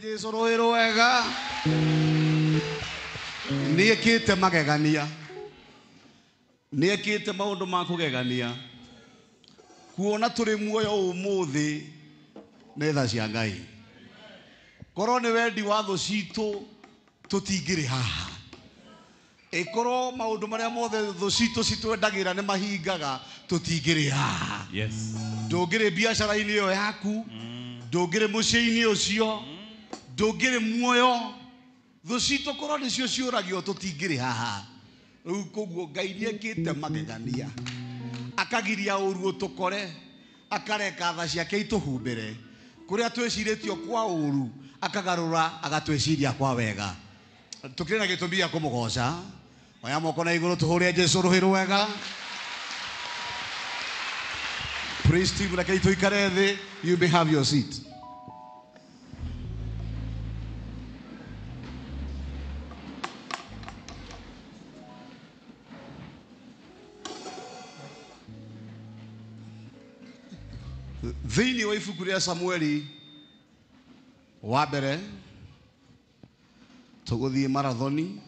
Jesu rohero wega niekite magegania niekite maundu ma kugegania kuona turi muoyo umuthi ne tha cia Ngai korwo ni wendi wa thu citu tutingiri haha ikorwo maundu maria mothe thu citu citwendagira ne mahingaga tutingiri haha Yes. ndungiri biashara-ini iyo yaku ndungiri mucii-ini ucio ndungiri muoyo thu citu korwo nicio ciuragio tutingiri haha riu koguo Ngai niekite magegania akagiria uru utukore akareka tha ciake ituhumbire kuria twiciritio kwa uru akagarura agatwiciria kwa wega tukire na gitumi gia kumugoca oya moko na iguru tuhurie Jesu ruhiru wega. Praise team na kaito ikare thi. You may have your seat. Thini wa ibuku ria Samueli wa mbere tuguthie marathoni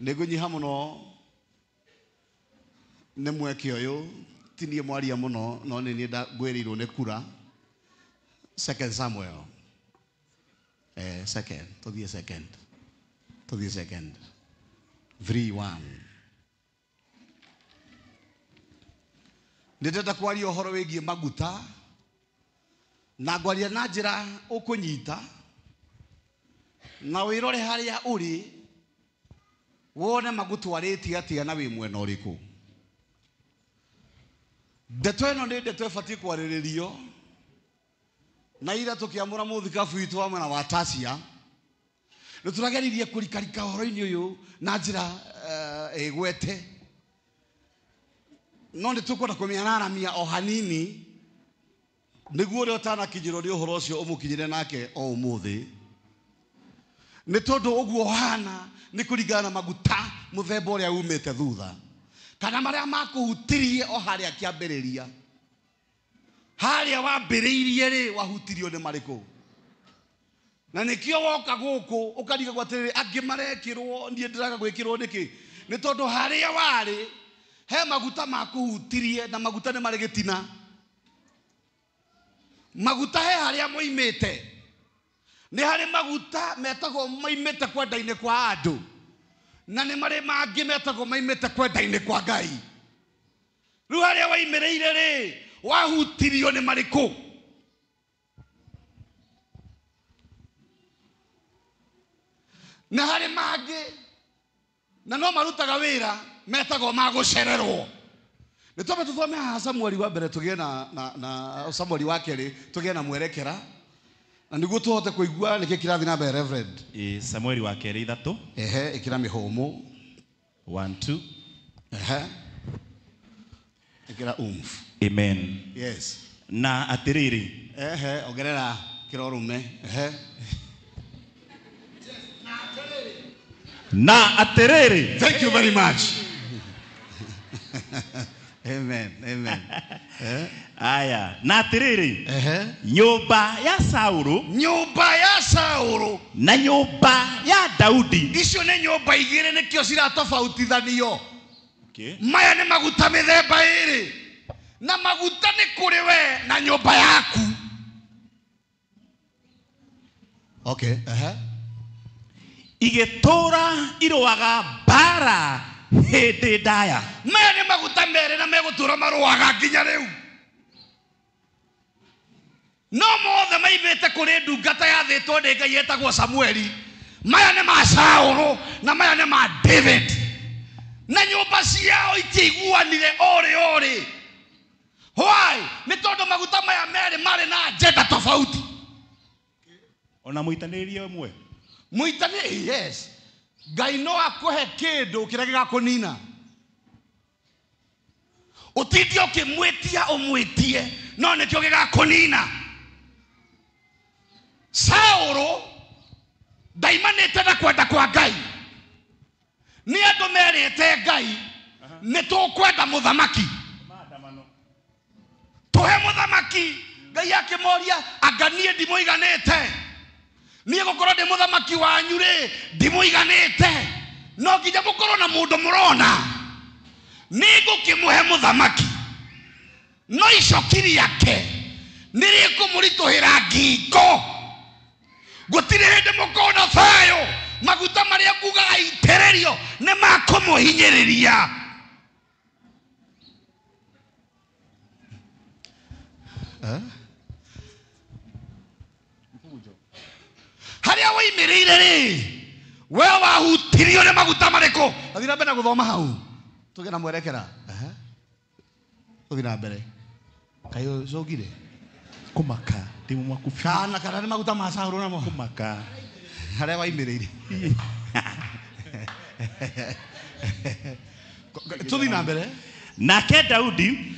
negunyiha muno ne mweke uyu tinie mwaria muno no ni ngwirirwo ne kura 2 Samuel second tuthie second 3:1 ndenda kwaria uhoro wigie maguta na ngwaria na njira ukunyita na wirore haria uri wone magutwarĩtie atia na wĩ mwena ũrĩkũ. Ndeto ĩno nĩ ndeto ĩbatiĩ kwarĩrĩrio na ira tũkĩamũra mũthikabu witũ wa mwena wa Tasia nĩ tũrageririe kũrikarika ũhoro-inĩ ũyũ na njĩra ĩgwete no nĩ tũkwenda kũmĩararamia o hanini nĩguo ũrĩa ũtanakinyĩrwo nĩ ũhoro ũcio ũmũkinyĩre nake o ũmũthĩ nĩ tondũ ũguo hana ni kuringana maguta muthemba uria umite thutha kana maria makuhutirie o haria kiambiriria haria wambiriirie ri wahutirio ni mariku na nikio woka guku ukariga gwatiriri angi marekirwo ndie ndiraga gwikirwo niki ni tondu haria wari he maguta makuhutirie na maguta ni mari gitina maguta he haria muimite ni hari maguta metagwo maimite kwenda-ini kwa andu na ni mari mangi metagwo maimite kwenda-ini kwa Ngai riu haria waimireire ri wahutirio ni mariku na hari mangi na no marutaga wira metagwo magucererwo ni tobe tuthome haha Samueli wa mbere tugie na Samueli wa keri tugie na mwerekera na niguo tuhote kuigua niki kirathi na mbere Reverend. Samueli wa keri 3 ikira mihomo 1 2 ikira Amen. Yes. Na atiriri ongerera kirorume na atiriri. Thank you very much. Amen. Aya na atiriri nyumba ya Saulu na nyumba ya Daudi icio ni nyumba igire nikio ciratofautithanio. Okay. Maya ni maguta mithemba iri na maguta ni kuri we na nyumba yaku. Okay. igitura irwaga bara hindi ndaya. Maya ni maguta mere na megutura marwaga nginya riu no mothe maimite kuri ndungata yathitwo ni Ngai etagwo Samueli. Maya ni ma Saulu na maya ni ma David na nyumba ciao itiiguanire ori why ni tondu maguta maya mere mari na agenda tofauti Ona muitanĩrĩrie ũmwe muitani. Yes, Ngai no akuhe kindu kiria gigakunina utithio ukimwitia umwitie no nikio gigakunina. Saulu ndaimanite na kwenda kwa Ngai ni andu merite Ngai ni tukwenda muthamaki muthamaki ngai akimoria anganie ndimoiganite nie gukoro ndi muthamaki wanyu ri ndimoiganite no nginya mukorwo na mundu murona nigukimuhe muthamaki no icokiri yake nirikumurituhira ngingo gutire hindi mukona thayo maguta maria kugaga itererio ni makumuhinyiriria haria waimirire ri we wahutirio ni maguta mariko athina mbere guthoma hau tugena mwerekera tuthina mbere kayo cogire kumaka timu mwakufi kana ni maguta ma Saũlũ namo kumaka haria waimirire tuthina mbere nake Daudi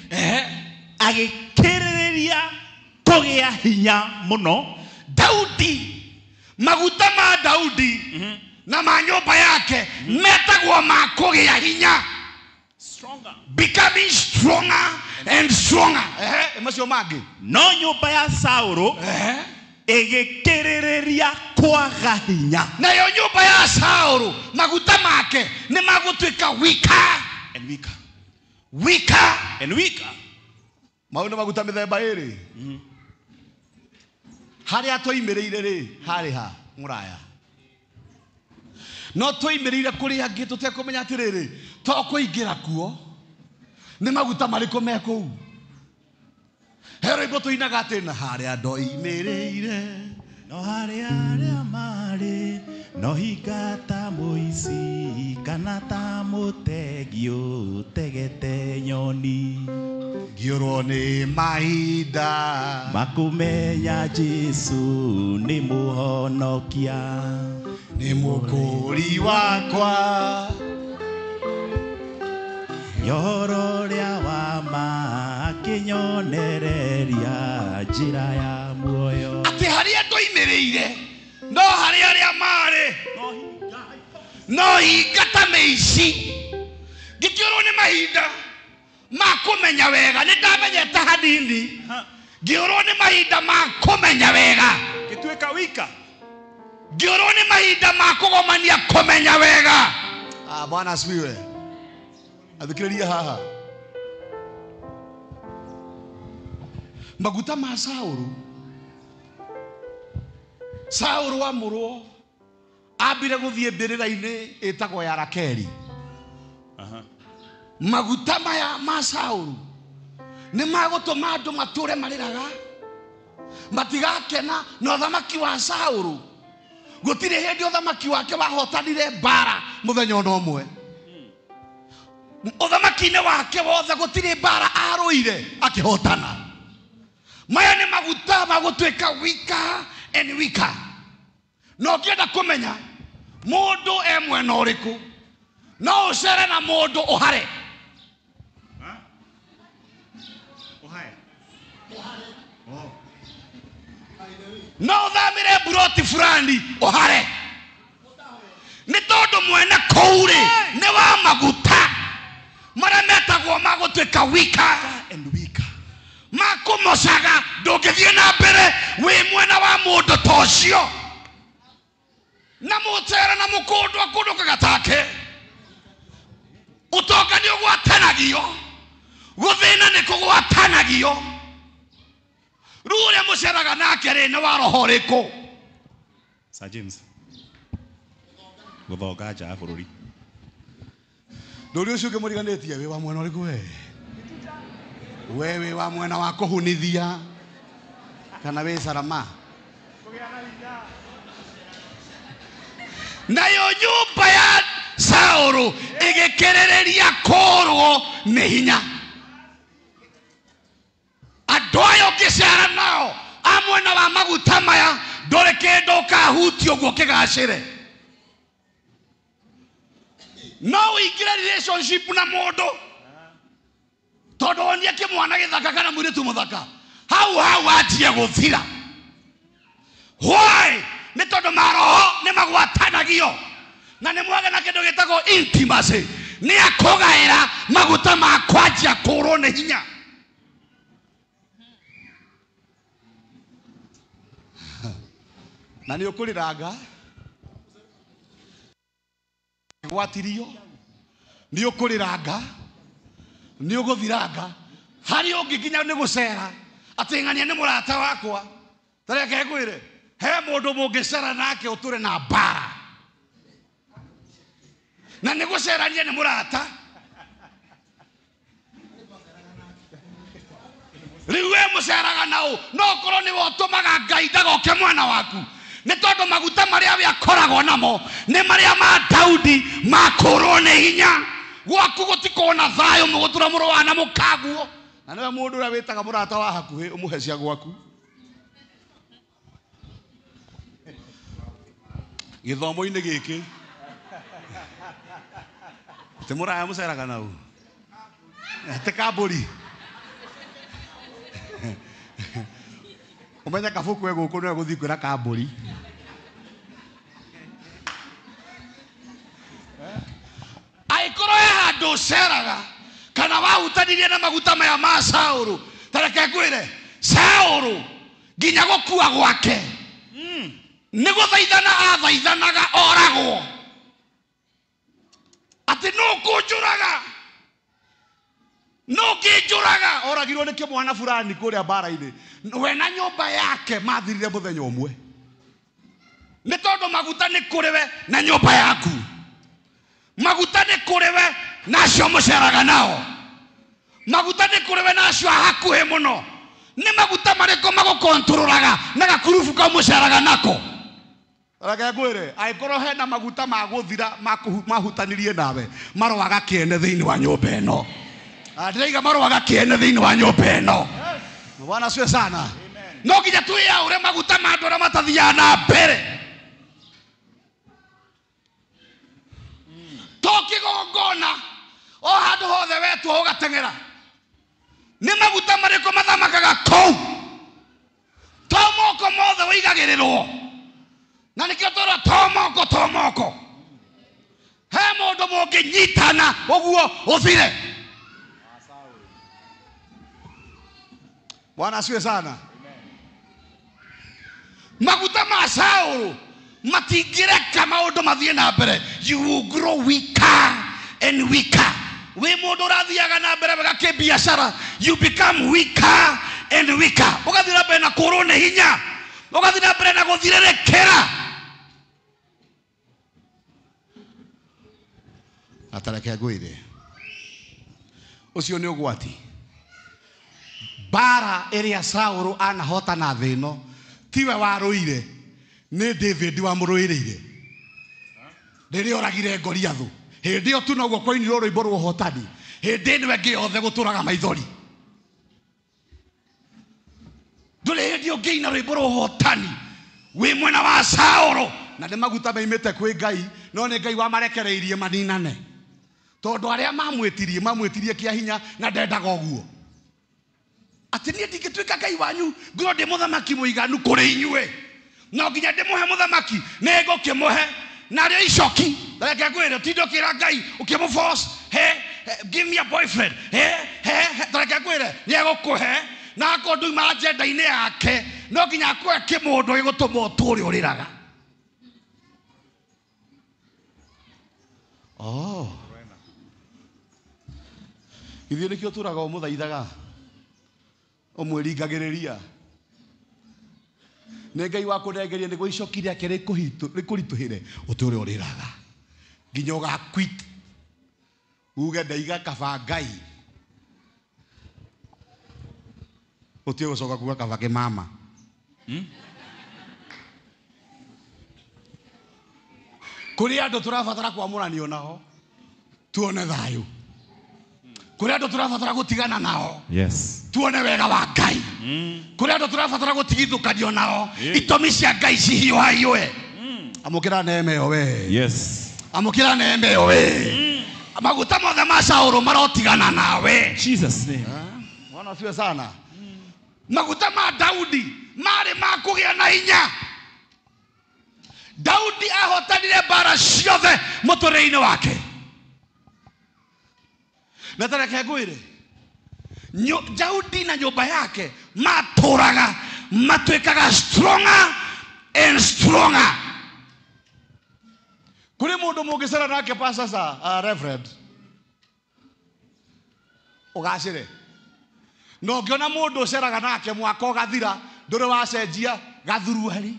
agikiriria kugia hinya muno. Daudi maguta ma Daudi na manyumba yake metagwo ma kugia hinya, stronger, becoming stronger and stronger. Macio mangi no nyumba ya Saũlũ igikiriria kwaga hinya, nayo nyumba ya Saũlũ maguta make ni magutwika weaker and weaker, weaker and weaker. Mauna maguta mithemba iri haria toimirire ri hari ha muraya no toimirire kuri angi tutekumenya atiriri to kuingira kuo ni maguta mariko meko hero ibo tuinaga atina haria ndoimirire no haria aria mari no hingata muici kana ta mutegi utegete nyoni ngiurwo ni mahinda makumenya Jesu ni muhonokia ni mukuri wakwa yoro ria wa ma kinyonereria njira ya muoyo ati haria ndoimirire no haria aria mari no hingata meici ngikiurwo ni mahinda makumenya wega ni ndamenyete hanini ngiurwo ni mahinda makumenya wega gitwika wika ngiurwo ni mahinda makugomania kumenya wega. Bwana asifiwe. Athikiriria haha maguta ma Saũlũ amurwo ambire guthie mbirira-ini itagwo ya Rakeli. Maguta maya ma Saũlũ ni magutuma andu mature mariraga matigakena na uthamaki wa Saũlũ. Gutire hindi uthamaki wake wahotanire mbara muthenya umwe. Uthamaki-ini wake wothe gutire mbara aruire akihotana. Maya ni maguta magutwika weaker and weaker. No ngienda kumenya mundu e mwena uriku no ucere na mundu uhare no uthamire buroti fulani uhare ni tondu mwene kouri ni wa maguta maria metagwo magutwika weaker and weaker makumocaga ndungithie na mbere wi mwena wa mundu tocio na mutere na mukundu akundu kagatake utonga ni ugwatanagio guthina ni kugwatanagio rure muceraga nake ri ni wa roho riku Sir James guthonga nja ya bururi nduri ucio ngimuriganitie wi wa mwena uriku wewe wa mwena wa kuhunithia kana we Sarama nayo nyumba ya Saũlũ igikerereria kurwo ni hinya andu ayo ngicera nao amwena wa maguta maya nduri kindu kahutio guo kigacire no ingire relationship na mundu tondu onie kimwana githaka kana mwiritu muthaka hau atie guthira. Why? Ni tondu maroho ni magwatanagio na ni mwage na kindu gitagwo intimacy ni akugaira maguta ma kwanjia kurwo ni hinya na nĩ ũkũrĩranga gwatirio, nĩ ũkũrĩranga, nĩ ũgũthiranga, harĩ ũngĩkinya nĩ gũcera atĩ ng'ania nĩ mũrata wakwa. Tareke ngwĩre, he mũndũ mũngĩcera nake ũtũre na mbara na nĩ gũcerania nĩ mũrata. Rĩu we mũceraga na ũ, no korwo nĩwe ũtũmaga Ngai ndagoke mwana waku, nĩ tondũ maguta marĩa we akoragwo namo nĩ marĩa ma Daudi makũrwo nĩ hinya. Gwaku gũtikorwo na thayũ mũgũtura mũrũ wa na mũkaguo, na nĩwe mũndũ ũrĩa wĩtaga mũrata wa hakuhĩ ũmũhe cia gwaku. Gĩthomo-inĩ gĩkĩ tĩ mũraya mũceraga na ũ, tĩ kambũri. Ũmenya kabũkũ gũkũ nĩwe gũthiĩ kwĩra kambũri. Aĩkorwo he handũ ũceraga kana wahutanirie na maguta maya ma Saũlũ, tareke ngwĩre, Saũlũ nginya gũkua gwake nĩ gũthaithana athaithanaga oragwo. Atĩ no kũnjũraga, no kĩnjũraga, oragirwo nĩ kĩmwana fulani kũrĩa mbara-inĩ, we na nyũmba yake mathirire mũthenya ũmwe. Nĩ tondũ maguta nĩ kũrĩ we na nyũmba yaku, maguta nĩ kũrĩ we na acio mũceraga nao, maguta nĩ kũrĩ we na acio hakuhĩ mũno. Nĩ maguta marĩkũ magũkontrolaga na gakurubu kau mũceraga nako? Reke ngwĩre, angĩkorwo hena maguta ma gũthira mahutanirie nawe, maroaga kĩene thĩinĩ wa nyũmba ĩno. Ndĩraiga maroaga kĩene thĩinĩ wa nyũmba ĩno. Bwana asifiwe sana. No nginya twĩyaũre maguta ma andũ arĩa matathiaga na mbere. To kĩgongona o handũ hothe wetwo ũgateng'era. Nĩ maguta marĩkũ mathamakaga kũu? To moko mothe ũigagĩrĩrwo, na nĩkĩo tũrĩa to moko. He mũndũ mũngĩnyitana ũguo ũthire. Bwana asifiwe sana. Maguta ma Saũlũ matingĩreka maũndũ mathiĩ na mbere. You will grow weaker and weaker. We mũndũ ũrathiaga na mbere wega kĩbiacara, you become weaker and weaker. Ũgathiĩ na mbere na kũrwo nĩ hinya, ũgathiĩ na mbere na gũthirĩrĩkĩra. Atareke ngwĩre, ũcio nĩ ũgwati. Bara ĩrĩa Saũlũ anahotana thĩ ĩno tiwe warũire, nĩ David wamũrũĩrĩire rĩrĩa oragire Goliathũ. Hĩndĩ ĩyo tu noguo kwainirwo rwĩmbo rwa ũhotani. Hĩndĩ ĩno ĩngĩ yothe gũtũraga maithori. Ndũrĩ hĩndĩ ũngĩina rwĩmbo rwa ũhotani wĩ mwena wa Saũlũ. Na nĩ maguta maimĩte kwĩ Ngai, no nĩ Ngai wamarekereirie maninane, tondũ arĩa mamwĩtirie kĩa hinya na ndendaga ũguo. Atĩ niĩ ndingĩtuĩka Ngai wanyu ngorwo ndĩ mũthamaki mũiganu kũrĩ inyuĩ, no nginya ndĩmũhe mũthamaki, nĩ ngũkĩmũhe narĩo icoki. Reke ngwĩre, ti ndũkĩra Ngai ũkĩmũforce, give me a boyfriend, reke ngwĩre, nĩ egũkũhe na akorwo nduma agenda-inĩ yake, no nginya akũhe kĩmũndũ gĩgũtũma ũtũũre ũrĩraga. Ithuĩ nĩkĩo tũraga ũmũthaithaga, ũmwĩringagĩrĩria. Nĩ Ngai wakũnengeria nĩguo icoki rĩake rĩkũritũhĩre ũtũũre ũrĩraga nginya ũgakwit. Uge ndaiga kaba Ngai, ũtiĩ gũcoka kuga kaba kĩmama. Kũrĩ andũ tũrabatara kwamũranio nao tuone thayũ. Kũrĩ andũ tũrabatara gũtigana nao, tuone wega wa Ngai. Kũrĩ andũ tũrabatara gũtigithũkanio nao, itũmi cia Ngai cihiũhahiũhe. Amũkĩra neema ĩyo we. Amũkĩra neema ĩyo we. Maguta mothe ma Saũlũ marotigana nawe. Jesus name. Bwana asifiwe sana. Maguta ma Daudi marĩ ma kũgĩa na hinya. Daudi ahotanire mbara ciothe mũtũrĩre-inĩ wake. Na tareke ngwĩre, Daudi na nyũmba yake matũraga, matuĩkaga stronger and stronger. Kuri mundu mungicera nake pastor reverend ugacire no ngiona mundu uceraga nake mwaka ugathira nduri wacenjia gathuruari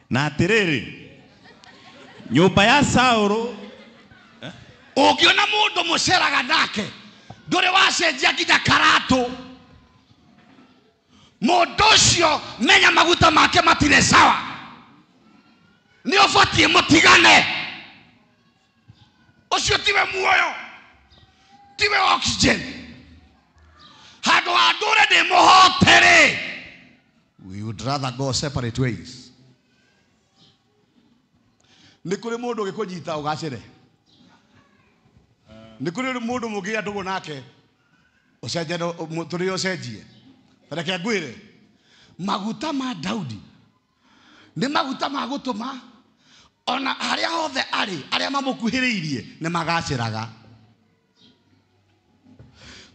na atiriri nyumba ya Sauro ungiona mundu muceraga nake nduri wacenjia nginya karatu mundu ucio menya maguta make matire sawa ni ubatie mutigane ucio tiwe muoyo tiwe oxygen hado adore de mohotere. We would rather go separate ways. Nikuri mundu gikunyita ugacire nikuri mundu mugia ndugu nake ucenje turi ucenjie reke ngwire maguta ma Daudi ni maguta ma gutuma ona haria hothe ari aria mamukuhiriirie ni magaciraga.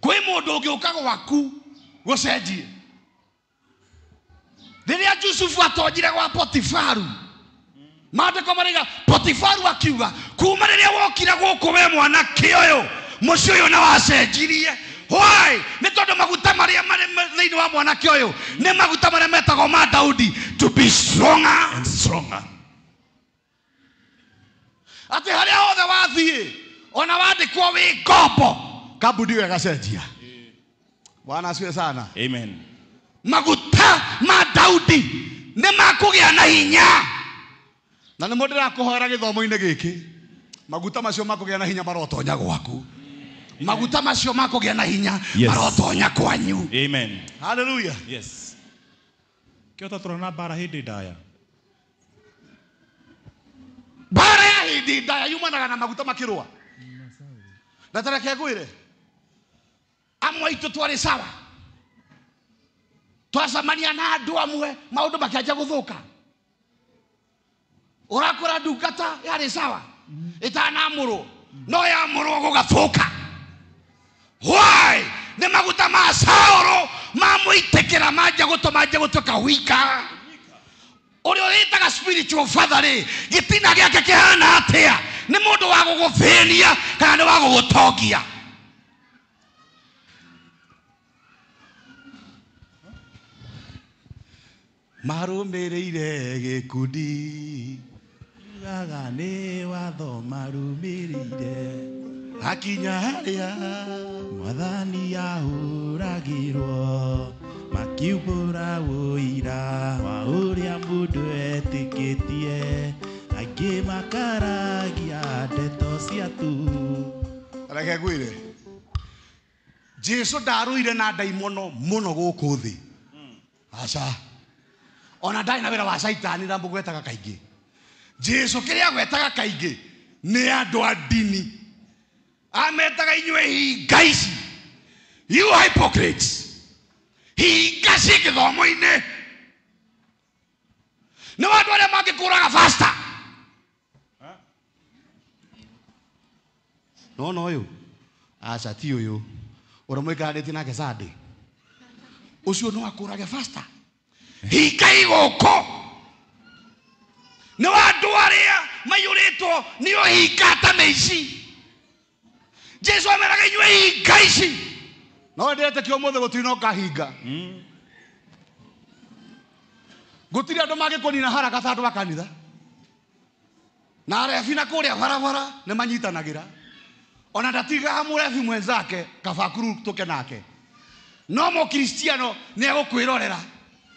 Kwi mundu ungiuka gwaku gucenjie riria Yusufu atonjire gwa Potifaru maandiko mariga Potifaru akiuga kuma riria wokire guku we mwanake uyu mucio uyu na wacenjirie. Why? Ni tondu maguta maria mari thiini wa mwanake uyu ni maguta maria metagwo ma Daudi to be stronger and stronger. Ati haria hothe wathie ona wandikwo wi ngombo kabudi we gacenjia. Bwana asifiwe sana. Amen. Maguta ma Daudi ni makugia na hinya na ni mundu rakuhora githomo-ini giki maguta macio makugia na hinya marotonya gwaku maguta macio makugia na hinya marotonya kwanyu. Amen. Hallelujah. Yes. Kiota turona bara hindi ndaya bara ya hindi ndaya yumanaga na maguta makirua na tareke ngwire amwe itu twari sawa twacamania na andu amwe maundu makianjia guthuka urakora ndungata yari sawa itanamurwo no yamurwo gugathuka. Why? Ni maguta ma Sauro mamuitekera manja gutuka wika urio witaga spiritual father ri gitina giake kihana atia ni mundu wa guguthenia kana ni wa gugutongia. Marumirire gikundi gaga ni watho marumirire akinya haria mwathani ahuragirwo makiumbura uira wa uria mundu etikitie aingi makaragia ndeto cia tu. Reke ngwire Jesu ndaruire na ndaimono muno guku thi aca ona ndai na wira wa Saitani na mbugwetaga kaingi. Jesu kiria gwetaga kaingi ni andu a dini ametaga inywe hinga ici. You hypocrites. Hinga ci githomo-ini ni wandu aria mangikuraga faster. No uyu aca ti uyu uramwikaranitie nake Sunday ucio no akurage faster. Hinga iguko ni wandu aria mayuritwo nio hinga ta meici. Jesu ameraga inywe hinga ici no ndete kio mothe gutinoka hinga gutiri andu magikunina haraka ta andu akanitha na arefi na kuria barabara ni manyitanagira ona ndatiga murefi mwenzake kabakuru tuke nake no mo kristiano ni egukwirorera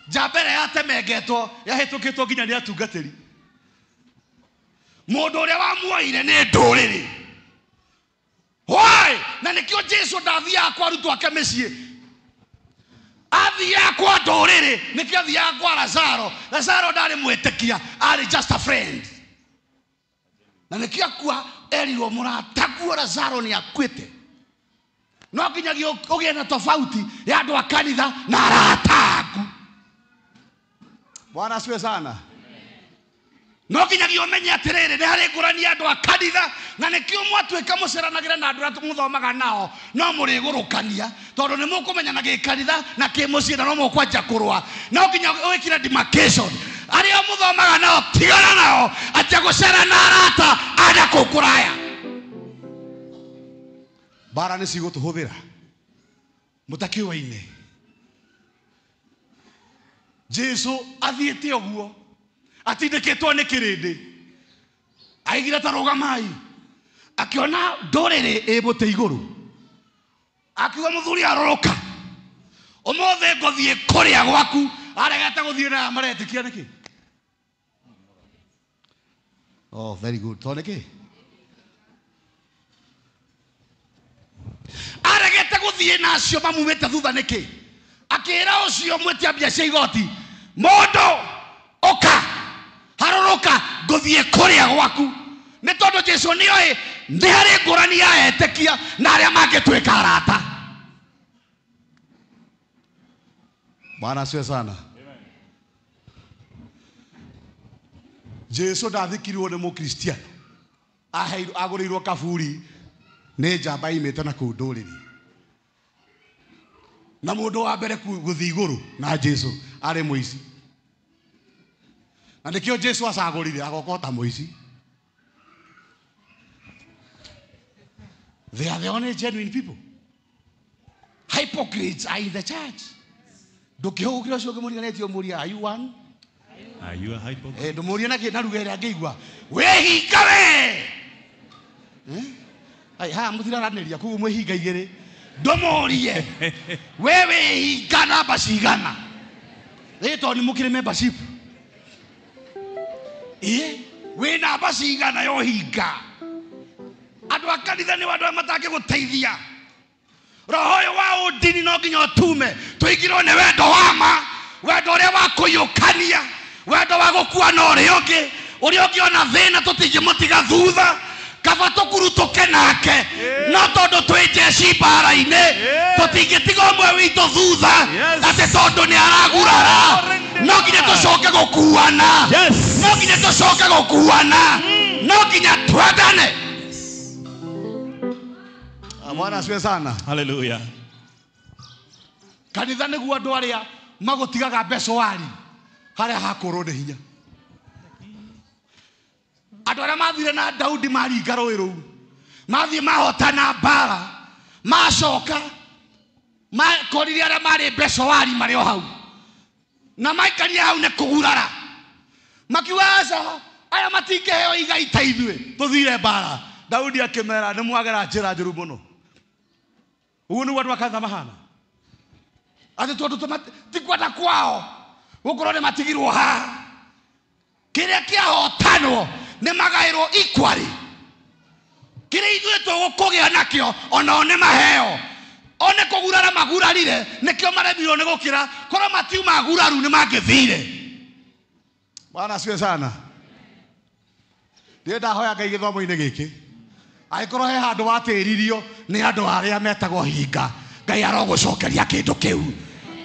njambere yatemengetwo yahitukitwo nginya ni atungatiri mundu uria wamuoire ni nduriri. Why? Na nikio Jesu ndathia kwa rutu ake mecii athia kwa nduriri nikio athia kwa Lazaro ndari mwitikia ari just a friend na nikio kwa erirwo murataguo Lazaro ni akwite no nginyagia ugie na tofauti ya andu a kanitha na arataku. Bwana asifiwe sana. no kinyagia umenye atiriri ni hari ngurani andu a kanitha na nikio mwatuika muceranagira na andu atu muthomaga nao no murigurukania tondu ni mukumenya na gikanitha na kimucii na no mukwanja kurwa no kinya wikire demarcation aria muthomaga nao tigana nao atia gucera na arata ada kukuraya bara ni cigutuhuthira mutakiwaine Jesu athiete oguo atindikitwo ni kirindi aigira tarugamai akiona ndorere ibute iguru akiwa muthuri aroroka umothe ngothie kuria gwaku aregete guthie na maretikia niki oh very good to niki aregete guthie nacio mamumete thutha niki akira ucio mwetia biacara igoti mondo oka haroroka ngothie kuria gwaku ni tondu Jesu nioi ndi hari ngurani ya etekia na aria mangitwika arata. Bwana asifiwe sana. Jesu ndathikirwo ni mukristiano agurirwo kaburi ni njamba imite na kuu nduriri na mundu wa mbere guthii iguru na Jesu ari muici na nikio Jesu acagurire agokota muici. They are the only genuine people. Hypocrites are in the church. Ndukihugire ucio ngimuriganetio muria are you one? Are you a hypocrite? Ndumuria na kinarugere angeigua wehinga we ai ha mutiraraniria kugu mwehinga igiri ndumurie wewe hinga namba cigana rito ni mukire membership we namba cigana yo hinga andu a kanitha ni andu matake guteithia roho yo wa udini no nginya utume tuigirwo ni wendo wa ma wendo uria wa kuyukania wendo wa gukua no uri ungi ona thina tutingimutiga thutha kaba tukurutuke nake no tondu twi jeci mbara-ini tutingitiga umwe witu thutha ati tondu ni aragurara no nginya tucoke gukuana no nginya tucoke gukuana no nginya twendane. Bwana asifiwe sana. Hallelujah. Kanitha niguo andu aria magutigaga mbeca wari haria hakuru ni hinya andu aria mathire na Daudi maringa rũĩ rũu mathie mahotana mbara macoka makorire aria mari mbeca wari mari o hau na maikarire hau ni kugurara makiwaca aya matingiheo igai ta ithue tuthire mbara. Daudi akimera ni mwagera njira njuru muno ugu ni andu akanitha mahana ati tondu tikwenda kwao gukorwo ni matigirwo ha kiria kiahotanwo ni magairwo equally kiria ithuĩ tũgũkũgĩa nakio onao nĩ maheo one kũgurara magurarire nikio maremirwo nĩ gũkĩra korwo matiuma guraru nĩ mangĩthire. Bwana asifiwe sana. Ndiĩ ndahoya Ngai gĩthomo-inĩ gĩkĩ angĩkorwo he handũ watĩririo nĩ andũ arĩa metagwo hinga Ngai arogũcokeria kĩndũ kĩu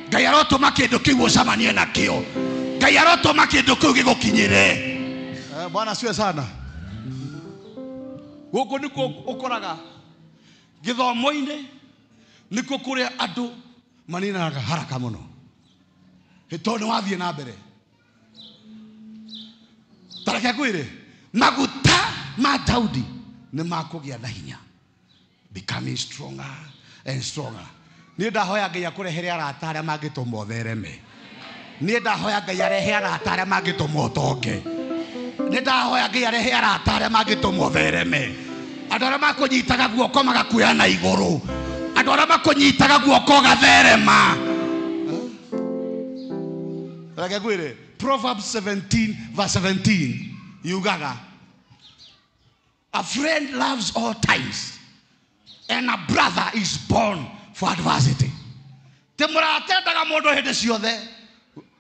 Ngai arotũma kĩndũ kĩu ũcamanie nakĩo Ngai arotũma kĩndũ kĩu gĩgũkinyĩre. Bwana asifiwe sana. Gũkũ nĩkuo ũkoraga gĩthomo-inĩ nĩkuo kũrĩa andũ maninaga haraka mũno tondũ wathiĩ na mbere tareke kwĩre maguta ma Daudi nĩ makũgĩa na hinya becoming stronger and stronger. Niĩ ndahoya Ngai akũrehere arata arĩa mangĩtũma ũthereme. Niĩ ndahoya Ngai arehe arata arĩa mangĩtũma ũtonge. Niĩ ndahoya Ngai arehe arata arĩa mangĩtũma ũthereme. Andũ arĩa makũnyitaga guoko magakuoya na igũrũ. Andũ arĩa makũnyitaga guoko gatherema. Tareke kwĩre Proverbs 17 verse 17 yugaga a friend loves all times and a brother is born for adversity. Temuratendaga mundu hindi ciothe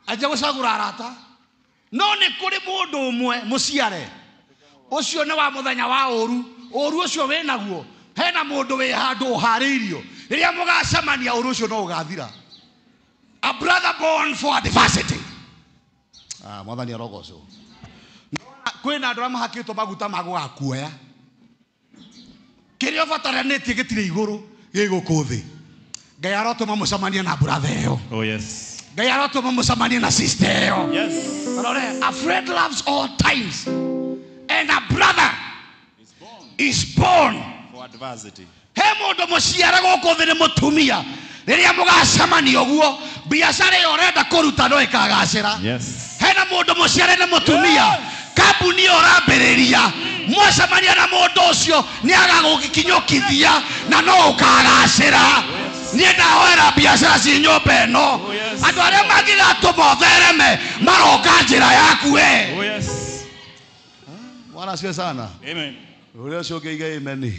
aje gucagura arata no ni kuri mundu umwe muciare ucio ni wa muthenya wa uru ucio we naguo hena mundu we handu uhariirio riria mugacemania uru ucio no ugathira. A brother born for adversity. Mwathani arogocwo. kwina andũ arĩa mahakĩtwo maguta ma gũgakuoya kĩrĩa ũbataranĩtie gĩtirĩ igũrũ gĩgũkũ thĩ. Ngai arotũma mũcemanie na brother ĩyo. Oh yes. Ngai arotũma mũcemanie na sister ĩyo. Yes. A friend loves all times and a brother is born For adversity. he mũndũ mũciare gũkũ thĩ nĩ mũtumia. Rĩrĩa mũgacemania ũguo biacara ĩyo ũrenda kũruta no ĩkagacĩra. Yes. Hena mũndũ mũciare nĩ mũtumia. Kambuni ĩyo ũrambĩrĩria mwacemania na mũndũ ũcio nĩ agagũkinyũkithia na no ũkagacĩra. Niĩ ndahoera biacara ci nyũmba ĩno. Andũ arĩa mangĩgatũma ũthereme maroka njĩra yaku we. Oh yes. Bwana asifiwe sana. Amen. Ũrĩa ũcio ũngĩiga amen.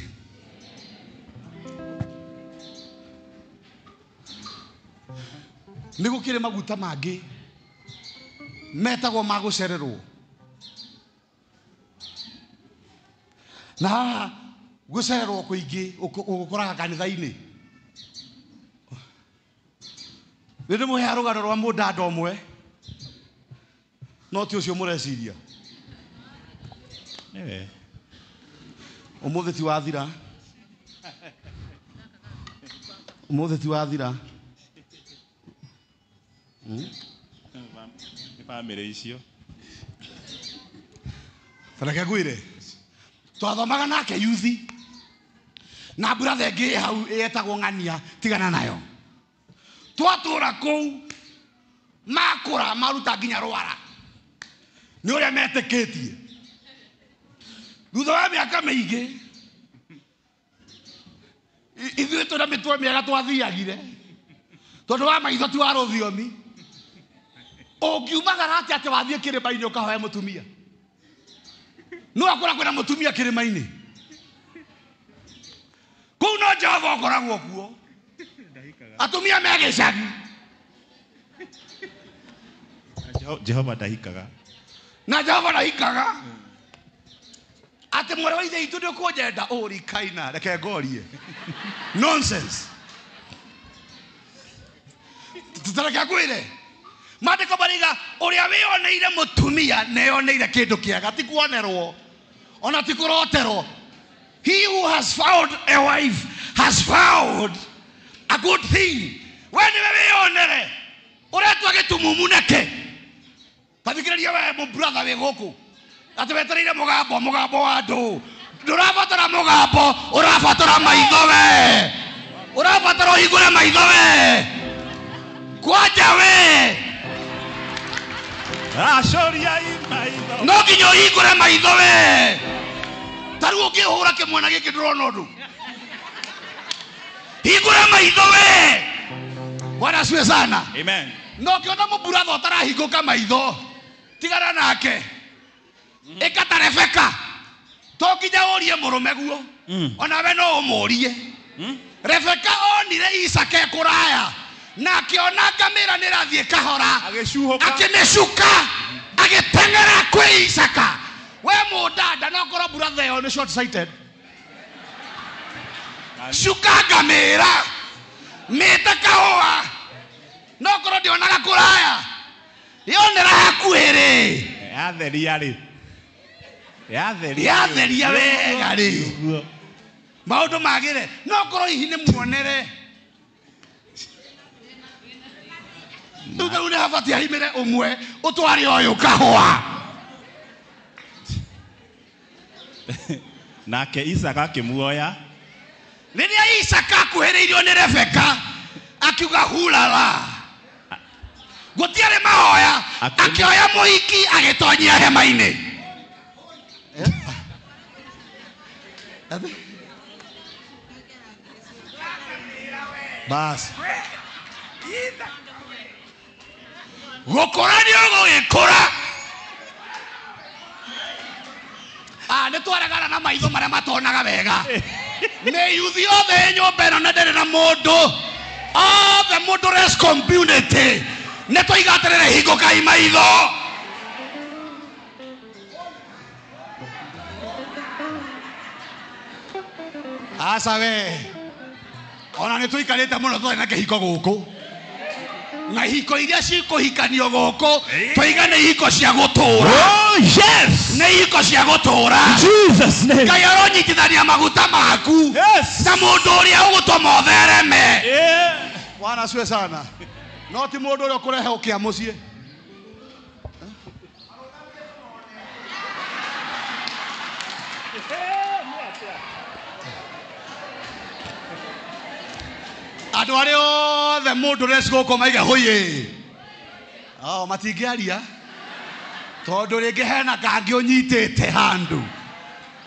Nĩ gũkĩrĩ maguta mangĩ metagwo ma gũcererwo. Na gũcererwo kũingĩ ũgũkoraga kanitha-inĩ. Nĩ mũhea rũgano rwa mũndũ ũmwe no ti ũcio mũreciria. Ũmũthĩ ti wathira. Ũmũthĩ ti wathira. Family icio. Reke ngwĩre twathomaga nake yuthi na brother ĩngĩ hau yetagwo ng'ania tigana nayo. Twatũra kũu makũra maruta nginya rwara nĩ ũrĩa metĩkĩtie. Thutha wa mĩaka mĩingĩ ithuĩ twĩna mĩtwe mĩega twathiagire tondũ wa maitho ti wa rũthiomi. Ũngiumagara atĩ atĩ wathiĩ kĩrĩma-inĩ ũkahoya mũtumia. No akora kwĩna mũtumia kĩrĩma-inĩ. Kũu no Jehova ũkoragwo kuo. Atumia me gĩcagi. Jehova ndahikaga. Na Jehova ndahikaga. Atĩ mwarĩ wa ithe itũ ndĩkũnyenda ũrikaina reke ngorie. Nonsense. Tũtareke kwĩre. Maandĩko mariga ũrĩa wĩoneire mũtumia nĩoneire kĩndũ kĩega ti kuonerwo ona ti kũroterwo. He who has found a wife has found a good thing. We nĩwe wĩonere ũretwa gĩtumumu neke. Tathikĩrĩria we mũ brother wĩ gũkũ atĩ wetereire mũgambo wa andũ. Ndũrabatara mũgambo ũrabatara maitho we. Ũrabatara ũhingũre maitho we. Kwanja we. No nginya ũhingũre maitho we. Tarĩu ũngĩhũra kĩmwana gĩkĩ ndũrona ũndũ. Hingũra maitho we. Bwana asifiwe sana. Amen. No ũkĩona mũburatha ũtarahingũka maitho tigana nake. Ĩka ta Rebeka. To nginya ũrie mũrũme guo. Ona we no ũmũrie. Rebeka onire Isaka kũraya na akĩona ngamĩra nĩrathiĩ kahora akĩmĩcuka agĩteng'era kwĩ Isaka. We mũndanda no korwo brother ĩyo nĩ short sighted. Cuka ngamĩra mĩte kahũa no korwo ndĩonaga kũraya yonera hakuhĩ rĩ. Yatheria rĩ. Yatheria wega rĩ. Maũndũ magĩre no korwo hihi nĩ muonere. Rĩu nĩ habatiĩ haimĩre ũmwe ũtware ũyũ kahũa. Nake Isaka akĩmuoya. Rĩrĩa Isaka akuhĩrĩirio nĩ Rebeka akiuga hulala. Gũtiarĩ mahoya akĩoya mũhiki agĩtonyia hema-inĩ. Bas. Gũkũra nĩ ũgũgĩkũra. Nĩ twaregana na maitho marĩa matonaga wega. Nĩ yuthi othe nyũmba ĩno na ndĩrĩ na mũndũ. Othe mũndũ community. Nĩ tũiga atĩrĩrĩ hingũkai maitho. Aca we. Ona nĩ tũikarĩte mũno tũtarĩ na kĩhiko gũkũ. Na hiko iria cikuhikanio goko toigane hiko cia gutura. Oh yes. Ne hiko cia gutura. Jesus name. Ngai aronyitithania maguta maku. Yes. Na mundu uria ugutuma uthereme. Yeah. Bwana asifiwe sana. No ti mundu uria ukurehe ukia mucie. Ando are othe mundu resgo ko maiga hoye. Matingiaria. Tondu ringi hena kangi unyitite handu.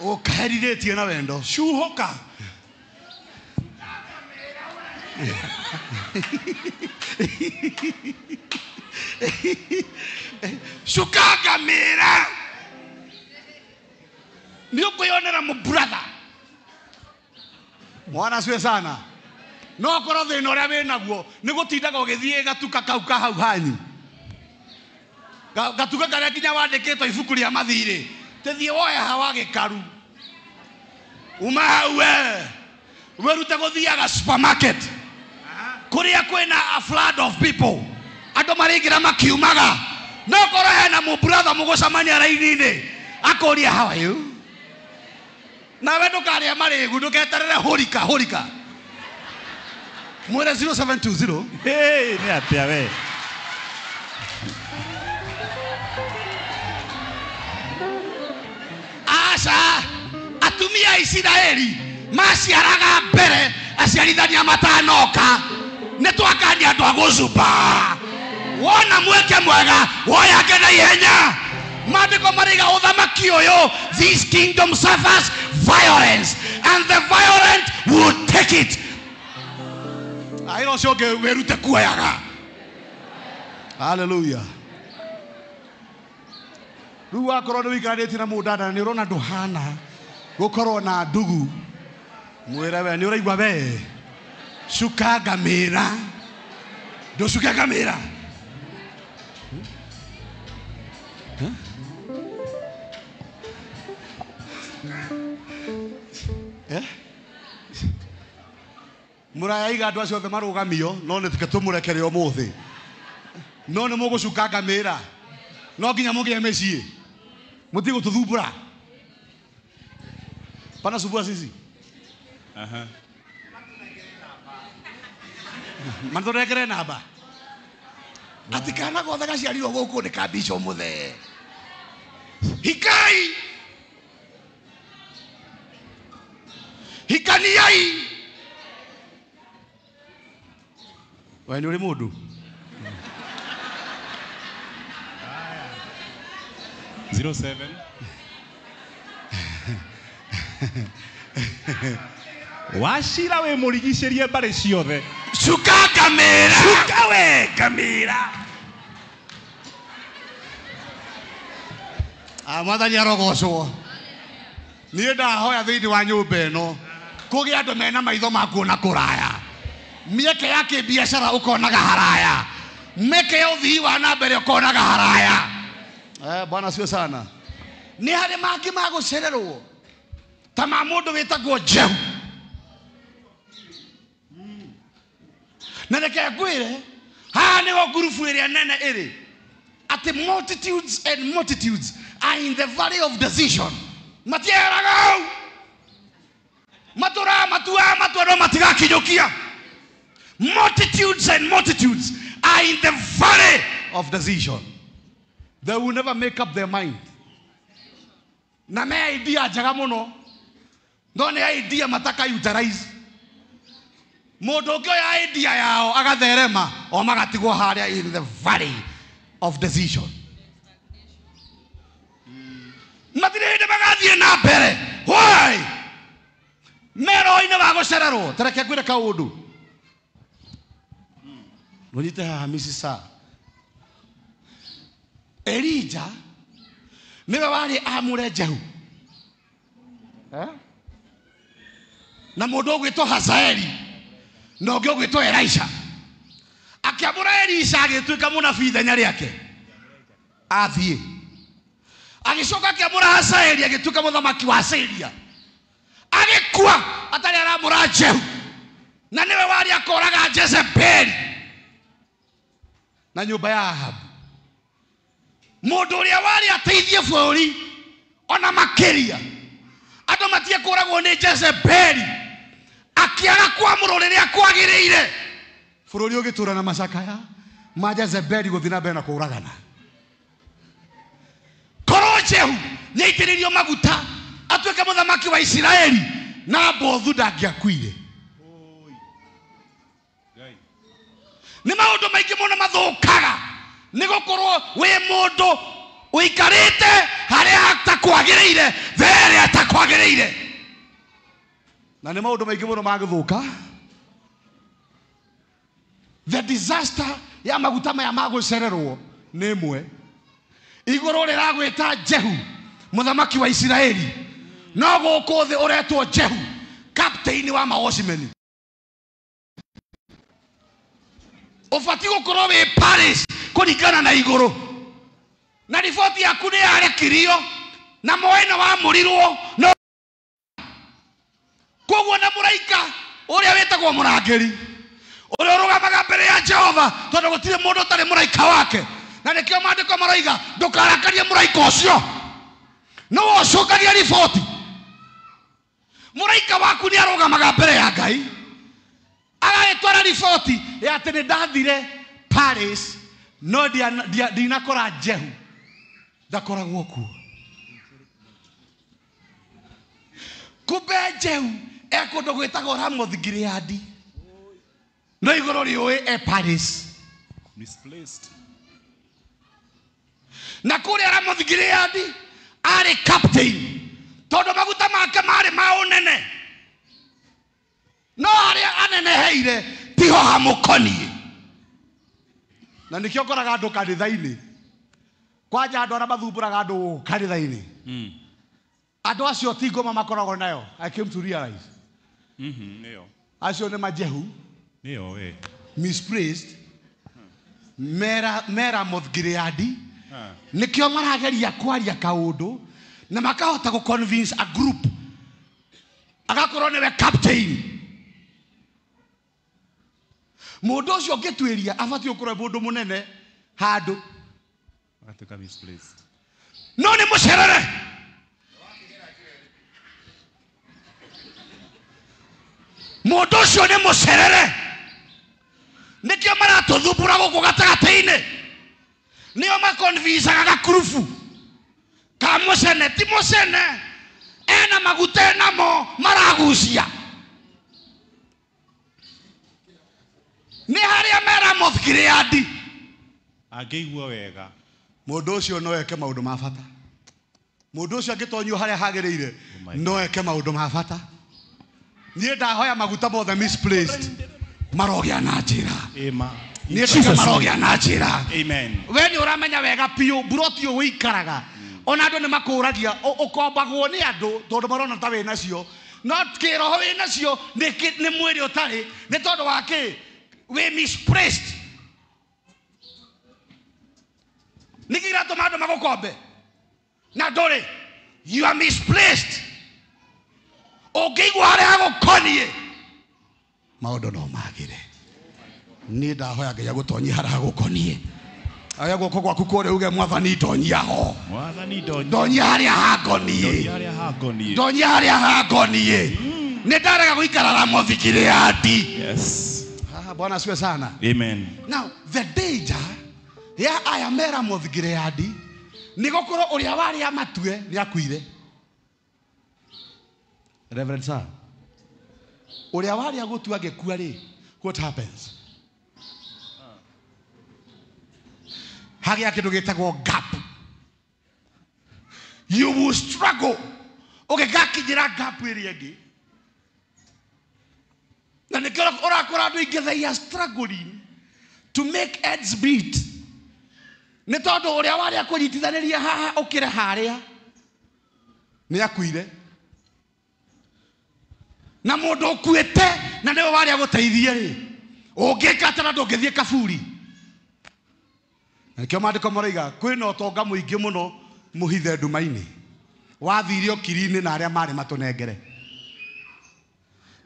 Ukaherithĩtie na wendo. Shuhoka. Shukaga mera. Ni ukuyonera mu brother. Mwana asifiwe sana. No korwo thina uria winaguo ni gutindaga ugithie gatuka kau ka hau hanyu. Gatuka karia kinya wandikitwo ibuku ria mathiri. Tethie woe hawa gikaru. Uma hau werute guthiaga supermarket. Kuria kwina a flood of people. Andu maringira makiumaga. No korwo hena mu brother mugucamania raini-ini. Akoria how are you? Na we ndukaria marigu nduketerere hurika. Mwere 0720. Hey, ni atia we. Asa atumia Israeli maciaraga mbere aciarithania matanoka nitwakania andu agucuba wona mweke mwega woyake na ihenya mandiko mariga uthamaki uyu this kingdom suffers violence and the violent will take it. Airo shoge werute kuoyaga. Hallelujah. Riu wakorwo ni wikarĩtie na mũndana ni urona nduhana gukorwo na ndugu mwire we ni uraigua we cuka ngamĩra nducuke ngamĩra muraya iga andu acio othe marugamio no nĩ tike tũmũrekere ũmũthĩ no nĩ mũgũcuka ngamĩra no nginya mũgĩe mĩciĩ mũtige gũtũthumbũra pana sumbua sisi matũnengere namba ati kana gothe gaciarirwo gũkũ nĩ kambico mũthee hikai hikaniai we nĩ ũrĩ mũndũ 07 washira we murigicerie mbare ciothe cuka ngamĩra cuka we ngamĩra mwathani arogocwo niĩ ndahoya thĩinĩ wa nyũmba ĩno kũgĩa andũ mena maitho ma kuona kũraya mieke ya kĩbiacara ũkonaga haraya mieke ya ũthii wa na mbere ũkonaga haraya. Bwana asifiwe sana. Ni harĩ mangĩ ma gũcererwo ta ma mũndũ wĩtagwo Jehu na reke ngwĩre haha nĩho ngurubu ĩrĩa nene ĩrĩ atĩ multitudes and multitudes are in the valley of decision. Matieraga hau matũra matua no matigakinyũkia. Multitudes and multitudes are in the valley of decision. They will never make up their mind. Na me idea njega mũno no nĩ idea mataka utilize. Mũndũ ũngĩ oya idea yao agatherema o magatigwo harĩa in the valley of decision. Matirĩ hĩndĩ magathiĩ na mbere. Why? Mero-inĩ wa gũcererwo. Tareke ngwĩre kaũndũ. Mũnyite haha micisa. Elijah niwe wari amure Jehu na mũndũ ũgwĩtwo Hazaeli na ũngĩ ũgwĩtwo Elisha akĩamũra Elisha agĩtuĩka mũnabii ithenya rĩake athiĩ agĩcoka akĩamũra Hazaeli agĩtuĩka mũthamaki wa Syria agĩkua atarĩ aramũra Jehu na niwe wari akoraga Jezebeli na nyumba ya Ahabu. Mundu uria wari ateithie bũrũri ona makiria andu matie kũragwo ni Jezebeli akiaga kwamũrwo rĩrĩa kwagĩrĩire. Bũrũri ũgĩtũra na macakaya ma Jezebeli gũthiĩ na mbere na kũragana. Korwo Jehu nĩaitĩrĩrio maguta atuĩke mũthamaki wa Isiraeli, Nabothu ndangĩakuire. Nĩ maũndũ maingĩ mũno mathũkaga nĩ gũkorwo wĩ mũndũ ũikarĩte harĩa hatakwagĩrĩire therĩa hatakwagĩrĩire. Na nĩ maũndũ maingĩ mũno magĩthũka. The disaster ya maguta maya magũcererwo nĩ ĩmwe. Igũrũ rĩragwĩta Jehu mũthamaki wa Isiraeli, no gũkũ thĩ ũretwo Jehu captain wa maocimeni. Ũbatiĩ gũkorwo wĩ Paris kũringana na igũrũ, na riboti yaku nĩ yarekirio na moena wa mũrirwo no. Koguo na mũraika ũrĩa wĩtagwo mũrangĩri ũrĩa ũrũgamaga mbere ya Jehova, tondũ gũtirĩ mũndũ ũtarĩ mũraika wake. Na nĩkĩo maandĩko maroiga ndũkarakarie mũraika ũcio, no ũcokagia riboti. Mũraika waku nĩ arũgamaga mbere ya Ngai agagĩtwara riboti ya atĩ nĩ ndathire Paris no ndinakora Jehu ndakoragwo kuo. Kumbe Jehu ekũndũ gwĩtagwo Ramoth Gileadi, no igũrũ rĩũĩ Paris misplaced. Na kũrĩa Ramoth Gileadi arĩ captain tondũ maguta make marĩ ma ũnene, no harĩa aneneheire tiho hamũkoniĩ. Na nĩkĩo ũkoraga andũ kanitha-inĩ, kwanja andũ arĩa mathumbũraga andũ kanitha-inĩ, andũ acio ti ngoma makoragwo nayo. I came to realize Nĩyo. acio nĩ majehu Nĩyo misplaced Ramoth Gileadi. Nĩkĩo marageria kwaria kaũndũ na makahota gũ convince a group agakorwo nĩwe captain. Mũndũ ũcio ũngĩtuĩria abatiĩ gũkorwo mũndũ mũnene handũ agatuĩka misplaced. No nĩ mũcerere. Mũndũ ũcio nĩ mũcerere. Nĩkĩo maratũthumbũra gũkũ gatagatĩ-inĩ, nĩo makonvincaga gakurubu ka mũcene ti mũcene, ena maguta enamo maragucia. Nĩ harĩa me Ramoth Gileadi Angĩigua wega mũndũ ũcio no eke maũndũ ma bata. Mũndũ ũcio angĩtonyio harĩa hagĩrĩire no eke maũndũ ma bata. Niĩ ndahoya maguta mothe misplaced marogĩa na njĩra. Niĩ marogĩa na njĩra. Amen. We nĩ ũramenya wega piũ buroti ũyũ wĩikaraga ona andũ nĩ makũragia ũkombagwo nĩ andũ tondũ marona ta wĩ nacio, no kĩroho wĩ nacio nĩ mwĩrĩ ũtarĩ, nĩ tondũ wa kĩ we misplaced. Nĩkĩ gĩratũma andũ magũkombe na ndũrĩ? You are misplaced. Ũngĩigua harĩa hagũkoniĩ maũndũ no magĩre. Niĩ ndahoya Ngai agũtonyie harĩa hagũkoniĩ. Aya guoko gwaku kũrĩa uge Mwathani ndonyia ho. Mwathani ndonyia harĩa hangoniĩ. Ndonyia harĩa hangoniĩ. Nĩ ndarega gũikara Ramoth Gileadi. Yes. Bwana asifiwe sana. Amen. Now the danger ya aya me Ramoth Gileadi nĩ gũkorwo ũrĩa warĩ amatue nĩ akuire. Reverend sir, ũrĩa warĩ agũtua agĩkua rĩ, what happens? Hagĩa kĩndũ gĩtagwo gap. You will struggle ũgĩgakinyĩra gap ĩrĩa ĩngĩ. Na nĩkĩo ũrakora andũ aingĩ they are struggling to make ends meet. Nĩ tondũ ũrĩa warĩ akũnyitithanĩria haha ũkĩre harĩa nĩ akuire. Na mũndũ ũkuĩte na nĩwe warĩ agũteithie rĩ, ũngĩka atĩ na ndũngĩthiĩ kaburi. Nĩkĩo maandĩko maroiga kwĩna ũtonga mũingĩ mũno mũhithe nduma-inĩ, wathire okiri-inĩ na arĩa marĩ matũnengere.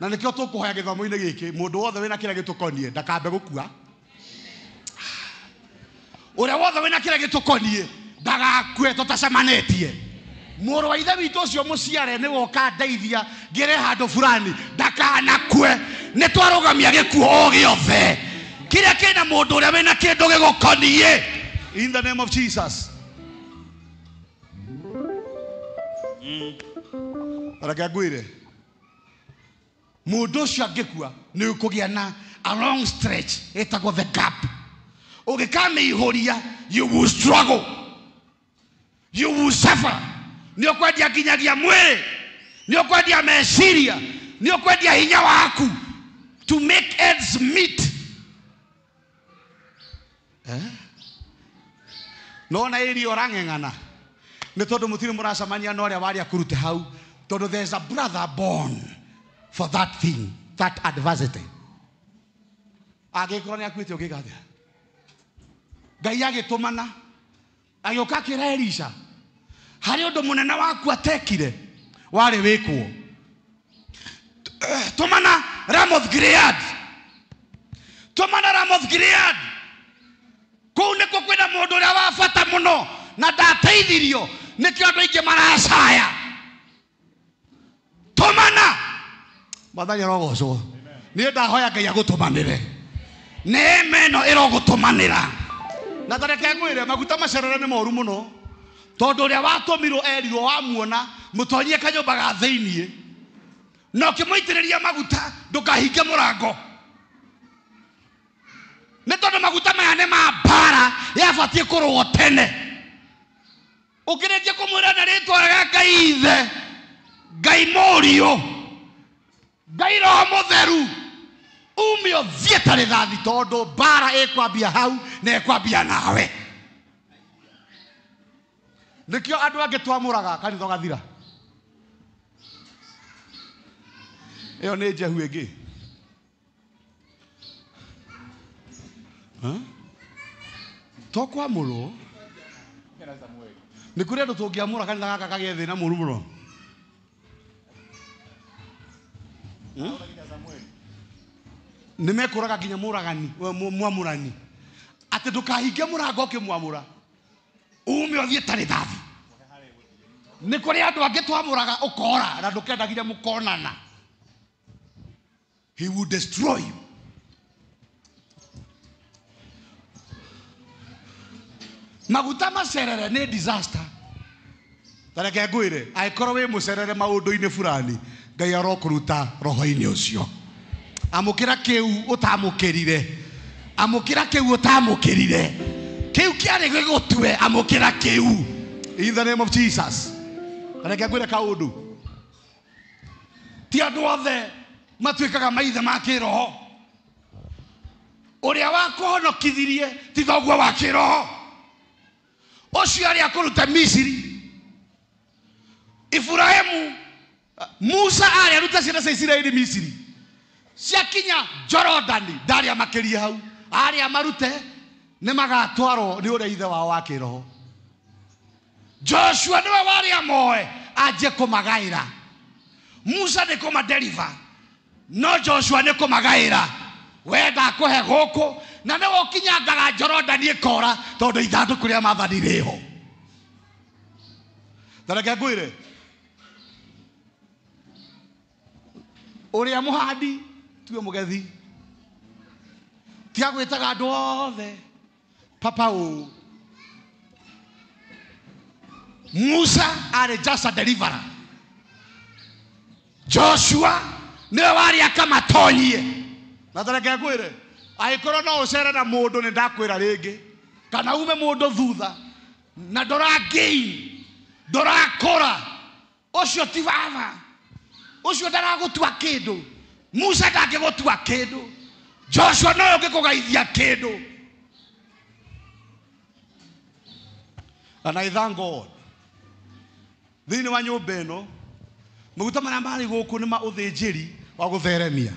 Na nĩkĩo tũkũhoya gĩthomo-inĩ gĩkĩ mũndũ wothe wĩna kĩrĩa gĩtũkoniĩ ndakambe gũkua. Ore wothe wena kire gitukonie ndagakue tutacemanĩtie. Mũrũ wa ithe witũ ũcio mũciare nĩ woka ndeithia ngere handũ fulani ndakanakue. Nĩ twarũgamia gĩkuũ o gĩothe kĩrĩa kĩna mũndũ ũrĩa wĩna kĩndũ gĩgũkonie. In the name of Jesus. Reke ngwĩre mũndũ ũcio angĩkua nĩ ũkũgĩa na a long stretch ĩtagwo the gap. Ũngĩkamĩihũria you will struggle, you will suffer. Nĩ ũkwendia nginyagia mwĩrĩ, nĩ ũkwendia meciria, nĩ ũkwendia hinya waku to make ends meet. Nona ĩri orang'eng'ana nĩ tondũ mũtirĩ mũracemania na ũrĩa warĩ akũrute hau, tondũ there's a brother born for that thing, that adversity. Agĩkorwo nĩ akuĩte ũngĩka atĩa? Ngai agĩtũmana agĩũka akĩra Elisha harĩ ũndũ mũnene waku atekire warĩ wĩkwo. Tũmana Ramoth Gilead, tũmana Ramoth Gilead. Kũu nĩkuo kwĩna mũndũ ũrĩa wa bata mũno na ndateithirio nĩkĩo andũ aingĩ maracaya. Tũmana Mwathani arogocwo. Niĩ ndahoya Ngai agũtũmanĩre. Neema ĩno ĩrogũtũmanĩra. Na tareke ngwĩre maguta macerere nĩ moru mũno, tondũ ũrĩa watũmirwo erirwo wamuona mũtonyie kanyũmba ga thĩiniĩ na ũkĩmũitĩrĩria maguta ndũkahinge mũrango. Nĩ tondũ maguta maya nĩ ma mbara yabatiĩ kũrũo tene. Ũkĩrĩkia kũmwĩra na rĩtwa rĩa Ngai Ithe, Ngai Mũriũ, Ngai Roho Mũtheru, ume ũthiĩ ta rĩthathi, tondũ mbara ĩkwambia hau na ĩkwambia nawe. Nĩkĩo andũ angĩ twamũraga kanitha gathira. Ĩyo nĩ Jehu ĩngĩ. Tokwamũrwo nĩ kũrĩ andũ tũngĩamũra kanitha gaka kagĩe thĩna mũru mũno. Nĩ mekũraga nginya mũragani mwamũrani atĩ ndũkahinge mũrango ũkĩmwamũra, ume ũthiĩ ta rĩthathi. Nĩ kũrĩ andũ angĩ twamũraga ũkora na ndũkenda nginya mũkonana. He will destroy you. Maguta macerere nĩ disaster. Tareke ngwĩre angĩkorwo wĩ mũcerere maũndũ-inĩ fulani, Ngai arokũruta roho-inĩ ũcio. Amũkĩra kĩu ũtamũkĩrire, amũkĩra kĩu ũtamũkĩrire, kĩu kĩarĩ gĩgũtue, amũkĩra kĩu. In the name of Jesus. Tareke ngwĩre kaũndũ, ti andũ othe matuĩkaga maithe ma kĩroho. Ũrĩa wakũhonokithirie ti thoguo wa kĩroho. Ũcio arĩ akũruta Misiri. Ibrahimu, Musa arĩ aruta ciana cia Isiraeli Misiri. Ciakinya Jorodani ndarĩ amakĩrie hau, arĩ amarute nĩ magatwarwo nĩ ũrĩa ithe wao wa kĩroho. Joshua nĩwe warĩ amoe anjie kũmagaĩra. Musa nĩ kũmadeliver, no Joshua nĩ kũmagaĩra. Wenda kũhe gũkũ na nĩ wokinyangaga Jorodani ĩkora, tondũ ithandũkũ rĩa Mwathani rĩho. Tareke ngwĩre ũrĩa mũhandi tiwe mũgethi. Tia gwĩtaga andũ othe papa ũũ. Musa arĩ just a deliverer. Joshua nĩwe warĩ akamatonyie. Na tareke ngwĩre angĩkorwo no ũcere na mũndũ, nĩ ndakwĩra rĩngĩ, kana ume mũndũ thutha na ndũragain, ndũrakũra, ũcio ti baba, ũcio ndaragũtua kĩndũ. Musa ndangĩgũtua kĩndũ, Joshua no ũngĩkũgeithia kĩndũ. And I thank God thĩinĩ wa nyũmba ĩno maguta marĩa marĩ gũkũ nĩ ma ũthĩnjĩri wa gũtheremia.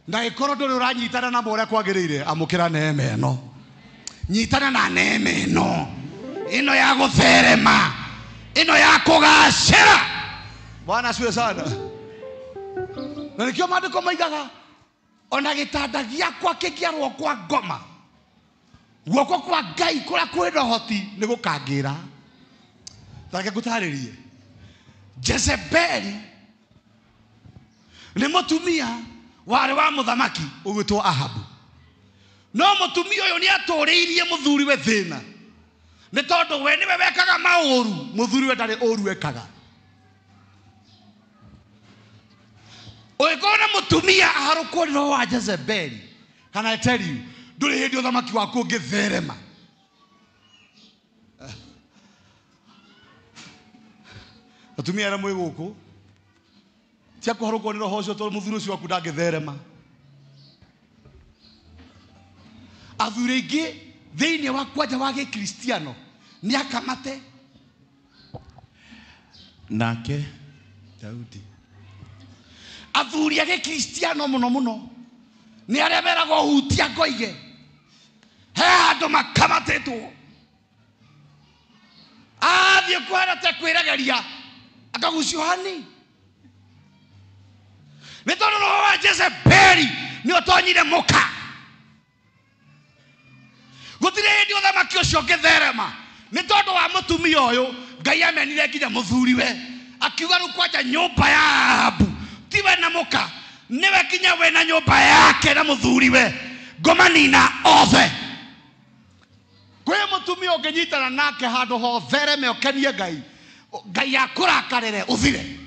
Na ĩkorwo ndũrĩ ũranyitana na ũrĩa kwagĩrĩire, amũkĩra neema ĩno. Nyitana na neema ĩno, ĩno ya gũtherema, ĩno ya kũgacĩra. Bwana asifiwe sana. Na nĩkĩo maandĩko maigaga ona gĩtanda gĩakwa kĩngĩarwo kwa ngoma, guoko kwa Ngai kura kwenda hoti ni gukangira. Tareke ngutaririe. Jezebeli ni mutumia wari wa muthamaki ugwitwo Ahabu. No mutumia uyu ni aturiirie muthuri we thina. Ni tondu we niwe wekaga mauru, muthuri we ndari uru wekaga. Oigona mutumia aharukwo ro wa Jezebeli. Can I tell you, nduri hindi uthamaki waku ngitherema. Atumia ara mwe guku tia kuharukwo ni roho ucio tondu muthuri ucio waku ndangitherema. Athuri ingi thiini wa kwanja wa Gikristiano ni akamate nake Daudi. Athuri a Gikristiano muno muno ni aria meragwo hutia ngoige he andu makamatetwo athie kwara te kwirageria akagucio hani ni tondu roho wa Jezebeli ni utonyire muka gutire hindi uthamaki ucio ngitherema ni tondu wa mutumia uyu Ngai amenire nginya muthuri we akiuga ru kwanja nyumba ya Ahabu tiwe na muka niwe kinya we na nyumba yake na muthuri we ngomanina othe kwe mutumia unginyitana nake handu ho thereme ukenie Ngai Ngai akurakarire uthire.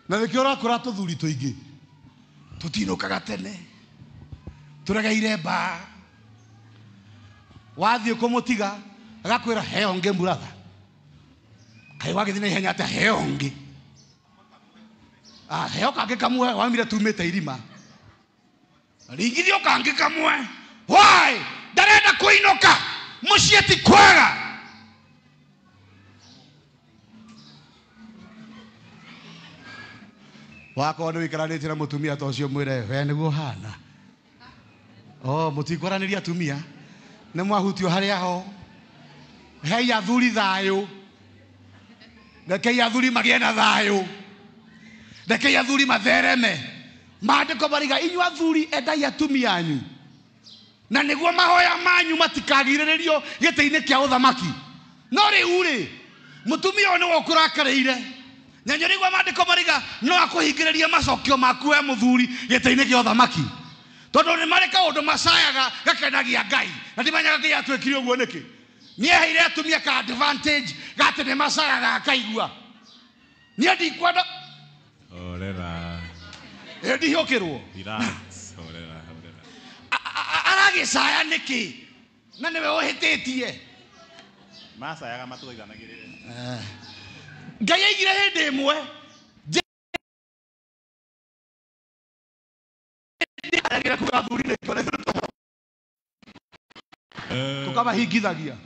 Na nikio urakora tuthuri tuingi tutinukaga tene turegeire mba wathie kumutiga agakwira heonge muratha kai wagithii na ihenya ata heonge heo kangi kamwe wamire tumite irima ringithio kangi kamwe why ndarenda kuinuka mucie ti kwega. Wako ni wikaranite na mutumia ta ucio mwire we niguo hana mutikwaraniria atumia ni mwahutio haria ho hei athuri thayo rekei athuri magie na thayo rekei athuri mathereme maandiko mariga inyu athuri endai atumia anyu na niguo mahoya manyu matikagiriririo gite-ini kia uthamaki. No riu ri mutumia ni wokurakariire nyanyo rigwa maandiko mariga no akuhingiriria macokio maku we muthuri gite-ini kia uthamaki tondu ni marika undu macayaga gakenagia Ngai na ndimanyaga Ngai atwikire uguo niki ni eheire atumia ka advantage gate ni macayaga akaigua ni ndikwenda orera ndihokirwo relax orera aragicaya niki na niwe uhititie macayaga matuiganagirire Ngai aigire hindi imwe tukabahingithagia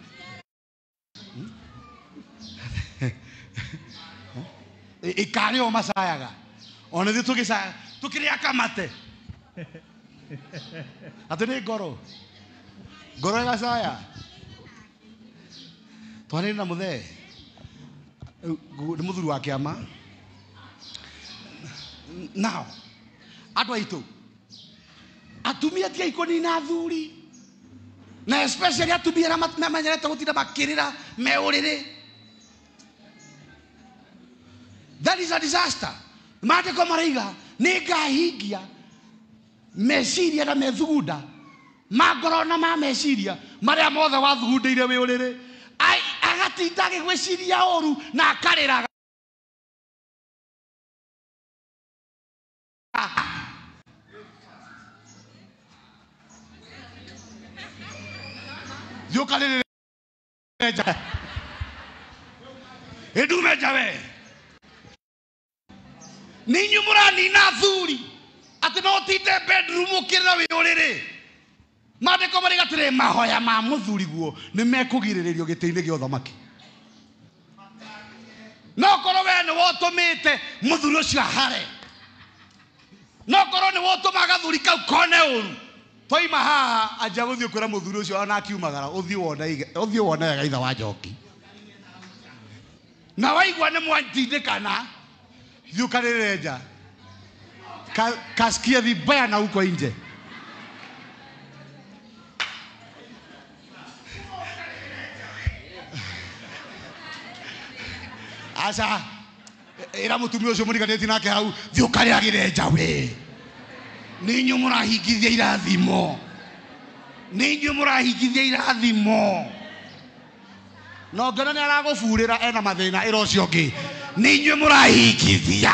ikari o macayaga ona thi tugicaya tukiria kamate ati ni ngoro igacaya twarĩ na muthee ni muthuri wa kiama now andu aitu atumia tia ikonina athuri na especially atumia na mamenyerete gutinda makirira meurire. That is a disaster. Maandiko maraiga ni ngahingia meciria na methugunda magoro na ma meciria maria mothe wathugundeire wi urire agatinda agigwiciria oru na akarira yokalele edume jawe ninyu murani na thuri ati no tinde bedroom ukirira wi urire maandiko mariga tire mahoya ma muthuri guo ni mekugiriririo gite-ini gia uthamaki no korwo we ni wotumite muthuri ucio hare no korwo ni wotuma gathuri kau kone uru toima haha anja guthie kwira muthuri ucio ona akiumagara uthie wone gaitha wa njoki na waigua ni mwantindikana thiukarire nja kasikia vibaya na huko nje. Asa era mutumia ucio muriganeti nake hau thiukaragire njawe ninyu murahingithia irathimo no ngona ni aragufurira ena mathina ira ucio ngi ninyu murahingithia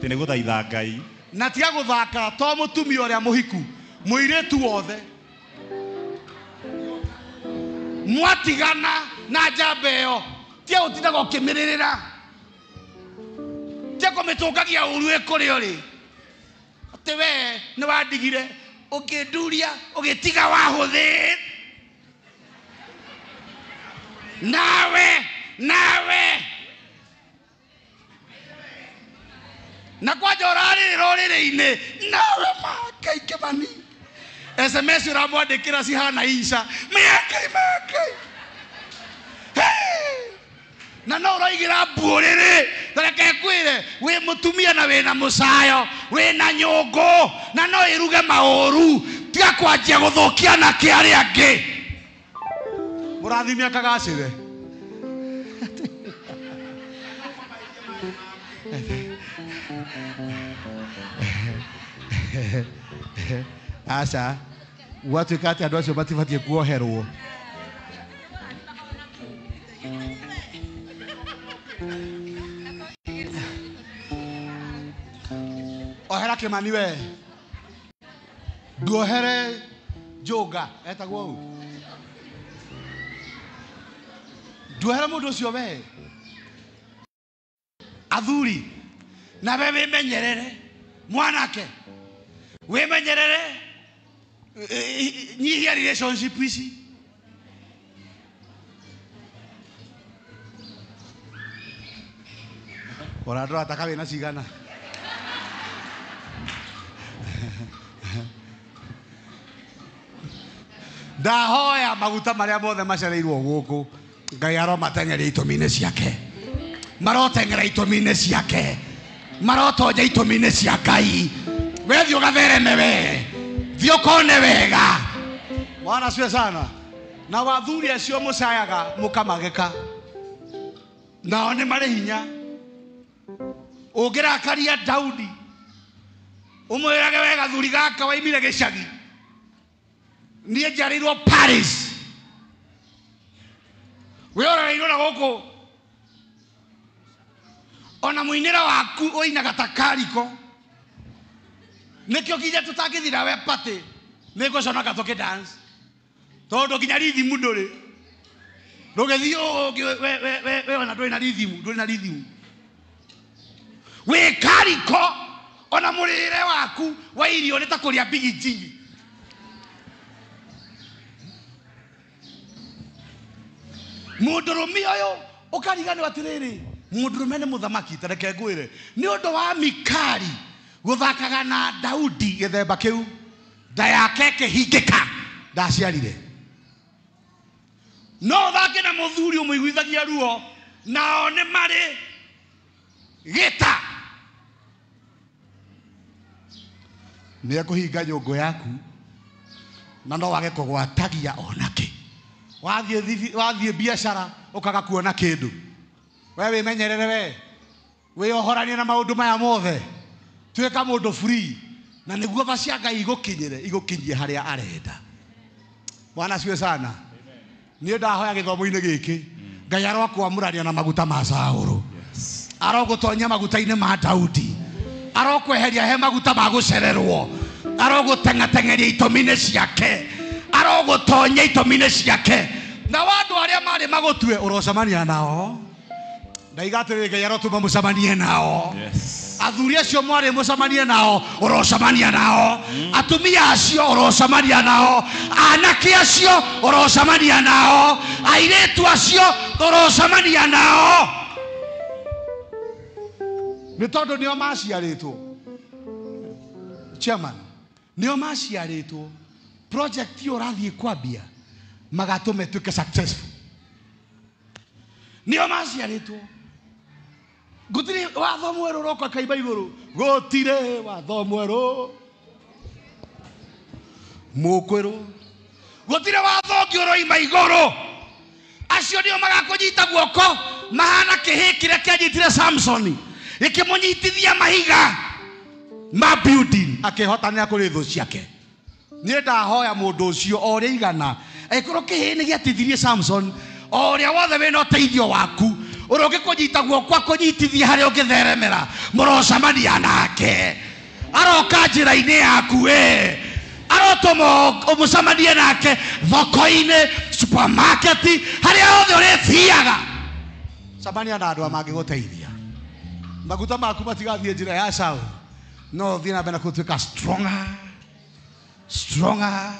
tene guthaitha Ngai na tia guthaka to mutumia uria muhiku muiritu wothe mwatigana na njambe iyo tia utindaga ukimiririra tia kumitukagia uru ikuri uri ati we ni wandigire ukinduria ugitiga wahuthi nawe na kwanja urari rorire-ini nawe Makai Kimani SMS uramwandikira cihana Isha Makai na no uraigira mburiri tareke kwire wi mutumia na wina mucayo wina nyungu na no iruge mauru tiga kwanjia guthukia na kiari angi murathimia kagacire asa watu kati andu acio matibatie kuoherwo ohera Kimani we nduohere Njuga etagwo u nduohere mundu ucio we athuri na we wimenyerere mwanake wimenyerere nyihia relationship ici oradora ataka wina cigana ndahoya maguta maria mothe macereirwo guku Ngai aromateng'eria itumi-ini ciake maroteng'era itumi-ini ciake marotonya itumi-ini cia Ngai we thio gathereme we thio kone wega mwana cio sana na wathuri acio mucayaga mukamageka nao ni mari hinya ungirakaria Daudi umwirage we gathuri gaka waimire gicagi nie njarirwo Paris we orairwo na guku ona muinira waku uinaga ta Kariko nikio kinya tutangithira we pate nigucona gatoke dance tondu kinya rithimu nduri ndugithio we ona nduri na rithimu we Kariko ona murire waku wa irio ni ta kuria bigiji mundurume uyu ukarigana atiriri mundurume ni muthamaki tareke ngwire ni undu wa Mikali guthakaga na Daudi githemba kiu nda yake kihingika ndaciarire no thake na muthuri umuiguithagia ruo nao ni mari gita ni akuhinga nyungu yaku na no wage kugwatagia onake wathie biashara ukaga kuona kindu we wimenyerere we ohoranie na maundu maya mothe tuika mundu free na niguo tha cia Ngai igukinyie haria arenda mwana cio sana ni ndahoya githomo-ini giki Ngai arokwamurania na maguta ma Saũlũ arogutonya maguta-ini ma Daudi arokweheria he maguta ma gucererwo aroguteng'ateng'eria itumi-ini ciake arogutonya itumi-ini ciake na wandu aria mari magutue urocamania nao ndaigatire Ngai arotuma mucamanie nao athuri acio mwari mucamanie nao urocamania nao atumia acio urocamania nao anake acio urocamania nao airetu acio urocamania nao ni tondu nio maciaritwo chairman nio maciaritwo project yo rathie kwambia magatume tuke successful nio maciaritwo gutire watho mweru roka kaimba iguru gutire watho mweru mukweru gutire watho ngiuroima iguru acio ndio magakunyita guoko mahana kihikire kianyitire Samson ikimunyitithia mahiga ma building akihotanira kuri thu ciake nie ndahoya mundu ucio o ri igana aikoro kihini giatithirie Samson o ria wothe wina uteithio waku uroge kunyita guoko kunyitithia hari ungitheremera murocamania nake aroka njira-ini yaku arotuma umucamanie nake thoko-ini supermarket haria hothe urithiaga camania na andu mangiguteithia maguta maku matigathie njira ya Saul no thie na mbere gutuika stronger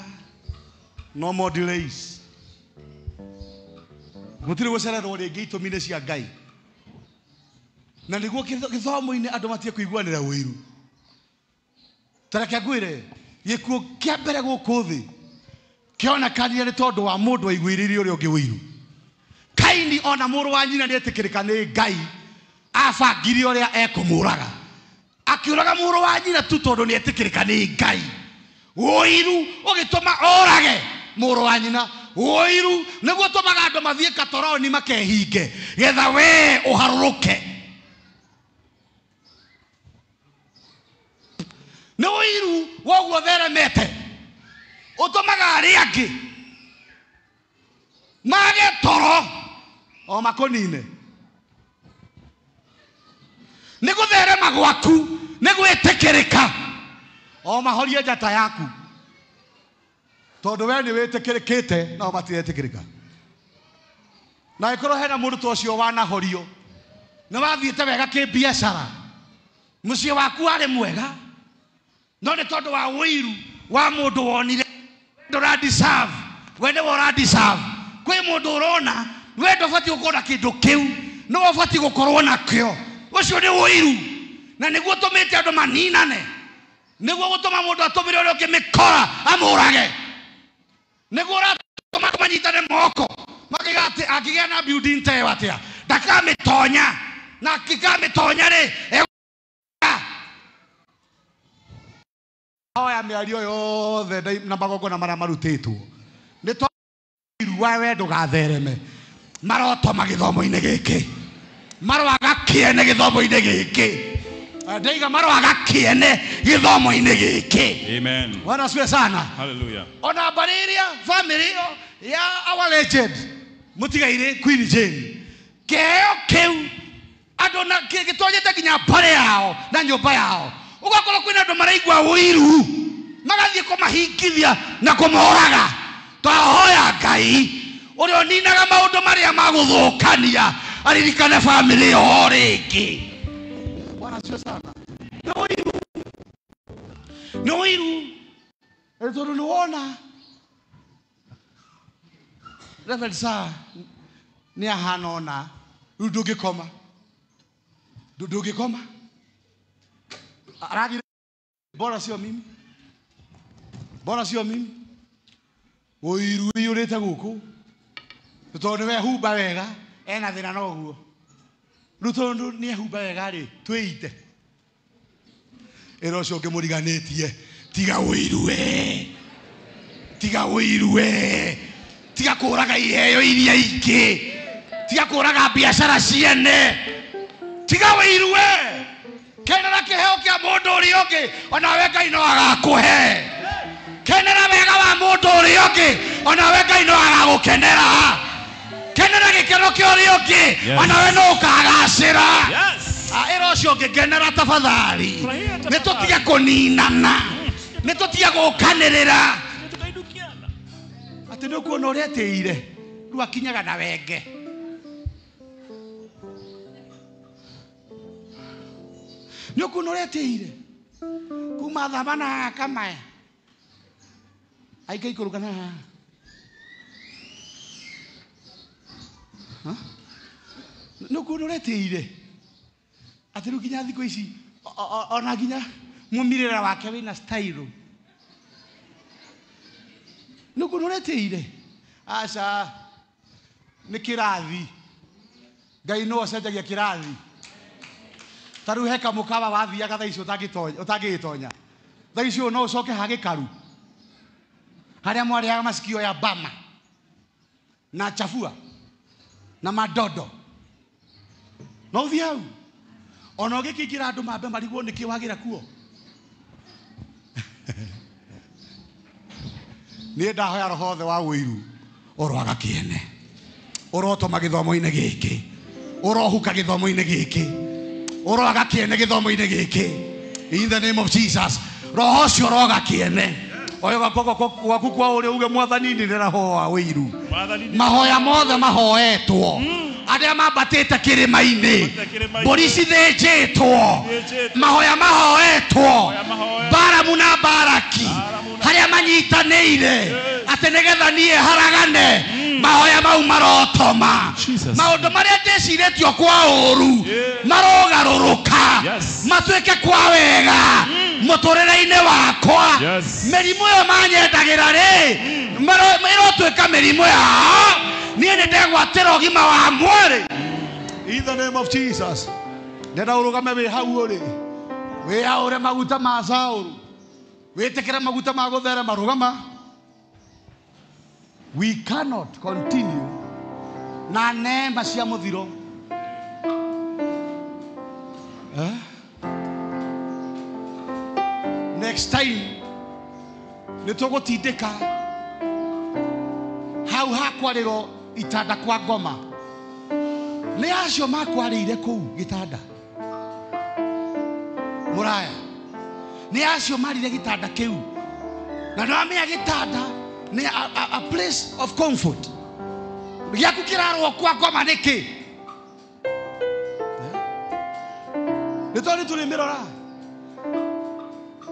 no more delays gutire gucererwo ringi itumine cia Ngai na niguo githomo-ini andu matie kuiguanira wiru tareke ngwire gikuo kia mbere guku thi kionekanire ni tondu wa mundu aiguiririe uria ungi wiru Kaini ona muru wa nyina nietikirika ni Ngai abangire uria ekumuraga akiuraga muru wa nyina tu tondu nietikirika ni Ngai wiru ugituma orage muru wa nyina wiru niguo tumaga andu mathie katoroni makehinge getha we uharuruke ni wiru woguo theremete utumaga aria angi mage toro o makonine ni gutherema gwaku ni gwitikirika o mahorie njata yaku tondu we ni witikirikite no matiretikirika na ikoro hena mundu to cio wanahorio ni wathiite wega kibiacara mucie waku ari mwega no ni tondu wa wiru wa mundu wonire ndora deserve wende wora deserve kwi mundu urona we ndobati gukora kindu kiu no obati gukorwo nakio ucio ni wiru na niguo tumite andu maninane niguo gutuma mundu atumire uria ukimikora amurage niguo uratuma manyitane moko makigate akigia na building te watia ndakamitonya na kikamitonya ri oya miario yothe na magongo na maria marutitwo ni to wa wendo gathereme marotoma githomo-ini giki marwaga kiene githomo-ini giki ndaiga marwaga kiene githomo-ini giki amen wana siwe sana hallelujah ona bariria family ya our legend mutigaire Queen Jane keo keu andu na gitonyete kinya bare yao na nyumba yao ugakorwo kwina andu maraigua wiru magathie kumahingithia na kumoraga twahoya Ngai uria ninaga maundu maria maguthukania aririkane family yo ringi bwana sio sana no wiru eto nuona Reverend Sir ni ahanona ndungikoma aragi bora sio mimi wiru yurite guku tondu we humba wega ena thina noguo rutondu ni humba wega ri twite ero cio ngimuriganitie tiga wiru tiga kuraga iheo iria ingi tiga kuraga biashara ciene tiga wiru kenera kiheo kia mundu uria ungi ona we Ngai no agakuhe kenera wega wa mundu uria ungi ona we Ngai no agagukenera kenera gikeno kia uria ungi ona we no ukagacira ero cio ngikenera tafadhali nitutiga kuninana nitutiga gukanirira ati no kuona uria tiire ru akinyaga na wenge no kuona uria tiire kuma thamana kama aikai kurugana no kuona uria tiire ati ru kinya thiko ici ona kinya mumirira wake wina style no kuona uria tiire aca ni kirathi Ngai no acenjagia kirathi Taru heka mukawa wathiaga thaa icio utangitonya. Thaa icio no ucoke hagikaru. Haria mwariaga masikio ya bama na chafua na madodo. No thiau. Ona ugikingira andu mambe marigwo niki wagira kuo. Niĩ ndahoya roho the wa wĩiru ũroaga kĩene ũrotoma gĩthomo-inĩ gĩkĩ ũrohuka gĩthomo-inĩ gĩkĩ ũroaga kĩene gĩthomo-inĩ gĩkĩ in the name of Jesus. Roho ũcio ũroaga kĩene oyo gwaku kwa ũrĩa uge mwathani nĩ ndĩrahoa wĩiru mahoya mothe mahoetwo arĩa mambatĩte kĩrĩma-inĩ mbũri cithĩnjĩtwo mahoya mahoetwo Baramu na Baraki harĩa manyitanĩire atĩ nĩgetha niĩ haragane mahoya mau marotoma maũndũ marĩa ndĩcirĩtio kwa ũru marogarũrũka matuĩke kwa wega mũtũrĩre-inĩ wakwa mĩrimũ ĩyo manyendagĩra rĩ ĩrotuĩka mĩrimũ yao niĩ nĩ ndegwatĩra ũgima wa mwĩrĩ in the name of Jesus. Ndĩrenda ũrũgame wĩ hau ũrĩ wĩyaũre maguta ma Saũlũ wĩtĩkĩre maguta ma gũtherema rũgama. We cannot continue na neema cia mũthiro next time nĩtũgũtindĩka hau hakwarĩrwo itanda kwa ngoma nĩ acio makwarĩire kũu gĩtanda mũraya nĩ acio marire gĩtanda kĩu na nĩwamenya gĩtanda nĩ a place of comfort gĩaku kĩrarwo kwa ngoma nĩkĩ nĩ tondũ tũrĩmĩrora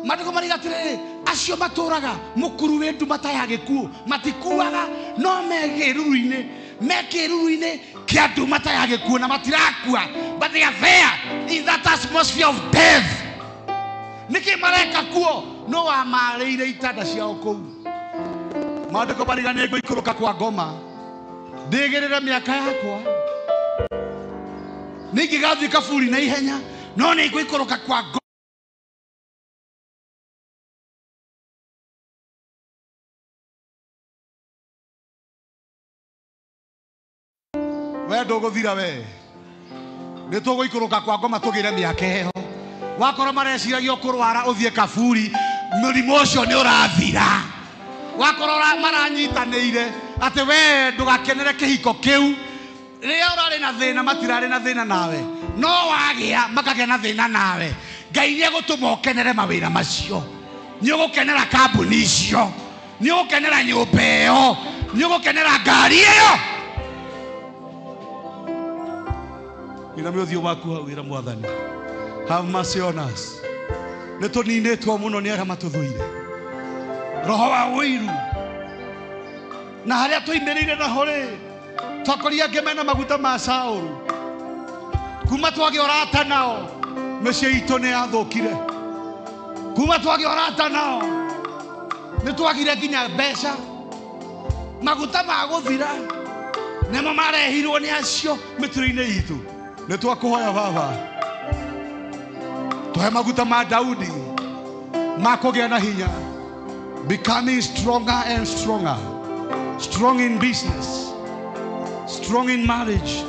Maandĩko mariga atĩrĩrĩ acio matũraga mũkuru wĩ ndumata ya gĩkuũ matikuaga no megĩruru-inĩ mekĩruru-inĩ kĩa ndumata ya gĩkuũ na matirakua but they are there in that atmosphere of death. Nĩkĩ mareka kuo no wamarĩire itanda ciao kũu. Maandĩko mariga nĩ ngũikũrũka kwa ngoma ndĩgĩrĩre mĩaka yakwa nĩingĩgathiĩ kaburi na ihenya no nĩ ngũikũrũka kwa ngoma. We ndũgũthira we nĩ tũgũikũrũka kwa ngoma tũgĩre mĩaka ĩyo wakora mareciragia kũrwara ũthiĩ kaburi mũrimũ ũcio nĩ ũrathira wakora maranyitanĩire atĩ we ndũgakenere kĩhiko kĩu rĩrĩa ũrarĩ na thĩna matirarĩ na thĩna nawe no wagĩa makagĩa na thĩna nawe Ngai nĩ egũtũma ũkenere mawĩra macio nĩ ũgũkenera kambuni icio nĩ ũgũkenera nyũmba ĩyo nĩ ũgũkenera ngari ĩyo. Inamio thio waku hau ira mwathani have mercy on us nĩ tũninĩtwo mũno nĩ arĩa matũthũire roho wa wĩiru na harĩa tũinĩrĩire naho rĩ twakoria ngĩmena maguta ma Saũlũ kuma twagĩa ũrata nao mĩciĩ itũ nĩ yathũkire kuma twagĩa ũrata nao nĩ twagire nginya mbeca maguta ma gũthira nĩmo marehirwo nĩ acio mĩtũrĩ-inĩ itũ. Nĩtwakũhoya baba tũhe maguta ma Daudi ma kũgĩa na hinya becoming stronger and stronger strong in business strong in marriage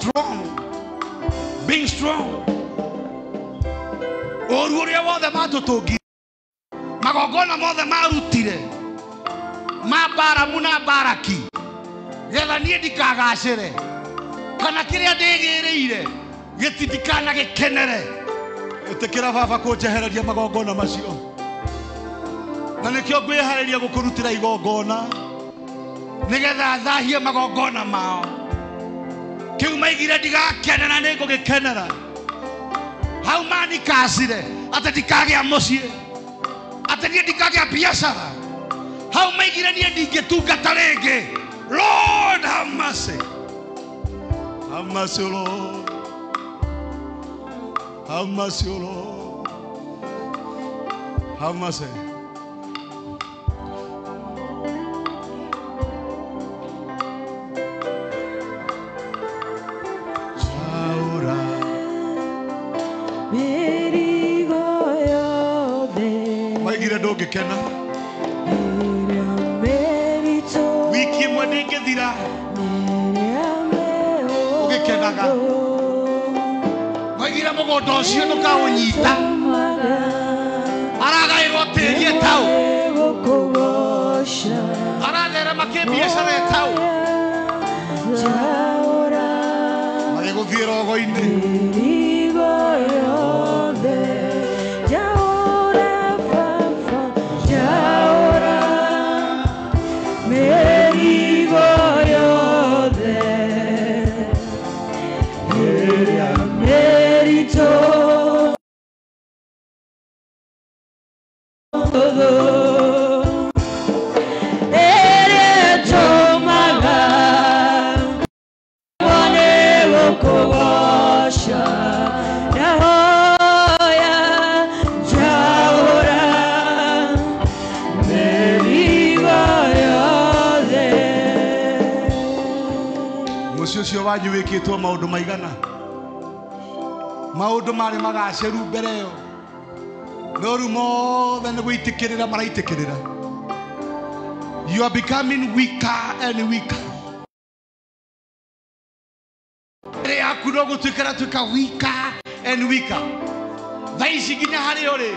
strong being strong ũru ũrĩa wothe matũtũngire magongona mothe marutire ma Baramu na Baraki getha niĩ ndikagacĩre kana kĩrĩa ndĩgĩrĩire gĩtindikana gĩkenere ĩtĩkĩra baba kũnjehereria magongona macio na nĩkĩo ngwĩharĩria gũkũrutĩra igongona nĩgetha thahie magongona mao kĩu maigire ndigakenera nĩ ngũgĩkenera hau manikacire atĩ ndikagĩa mũciĩ atĩ niĩ ndikagĩa biacara hau maigire niĩ ndingĩtungata rĩngĩ. Lord have mercy. Have mercy, Lord. Have mercy, Lord. Have mercy. gukena wiki imwe ndingithira ugikenaga wagira mugondo ucio ndukawunyita aragairwo tĩri etau aratherema kĩbiacara etau agĩgũthiĩ rogo-inĩ ucio wanyu wikitwo maundu maigana maundu mari magaceru mbere yo no ru mothe ni gwitikirira maraitikirira. You are becoming weaker and weaker. Akuno gutukira tuka weaker and weaker. Thaici ginya hari uri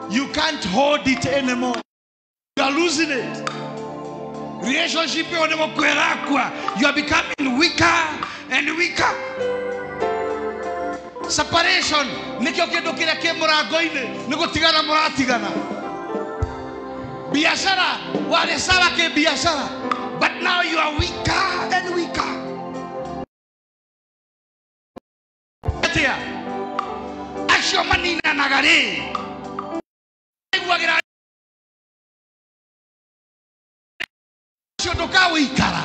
you can't hold it anymore. You are losing it. Relationship you are becoming weaker and weaker. Separation nikyo kindu kiria ki murango-ini ni gutigana muratigana. Biashara wale sawa ke biashara, but now you are weaker and weaker. Atia action manina nagari nduka wikara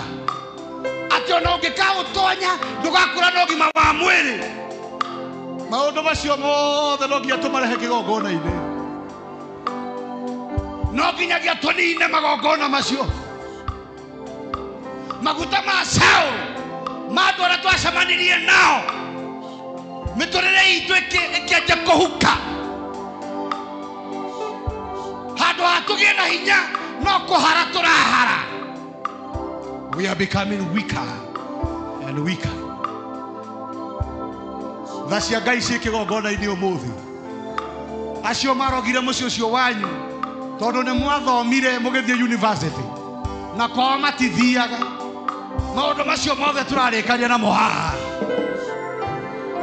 ati ona ungika utonya ndugakura no gima wa mwiri maundu macio mothe no nginya tumarehe kigongona-ini no nginyagia tunine magongona macio maguta ma sao mandu aria twacemanirie nao miturire itu ikianjia kuhuka handu hatugie na hinya no kuhara turahara. We are becoming weaker and weaker. Thacia Ngai ci kigongona-ini umuthi acio marogire mucio ucio wanyu tondu ni mwathomire mugithie university na kwao matithiaga maundu macio mothe turarikania namo haha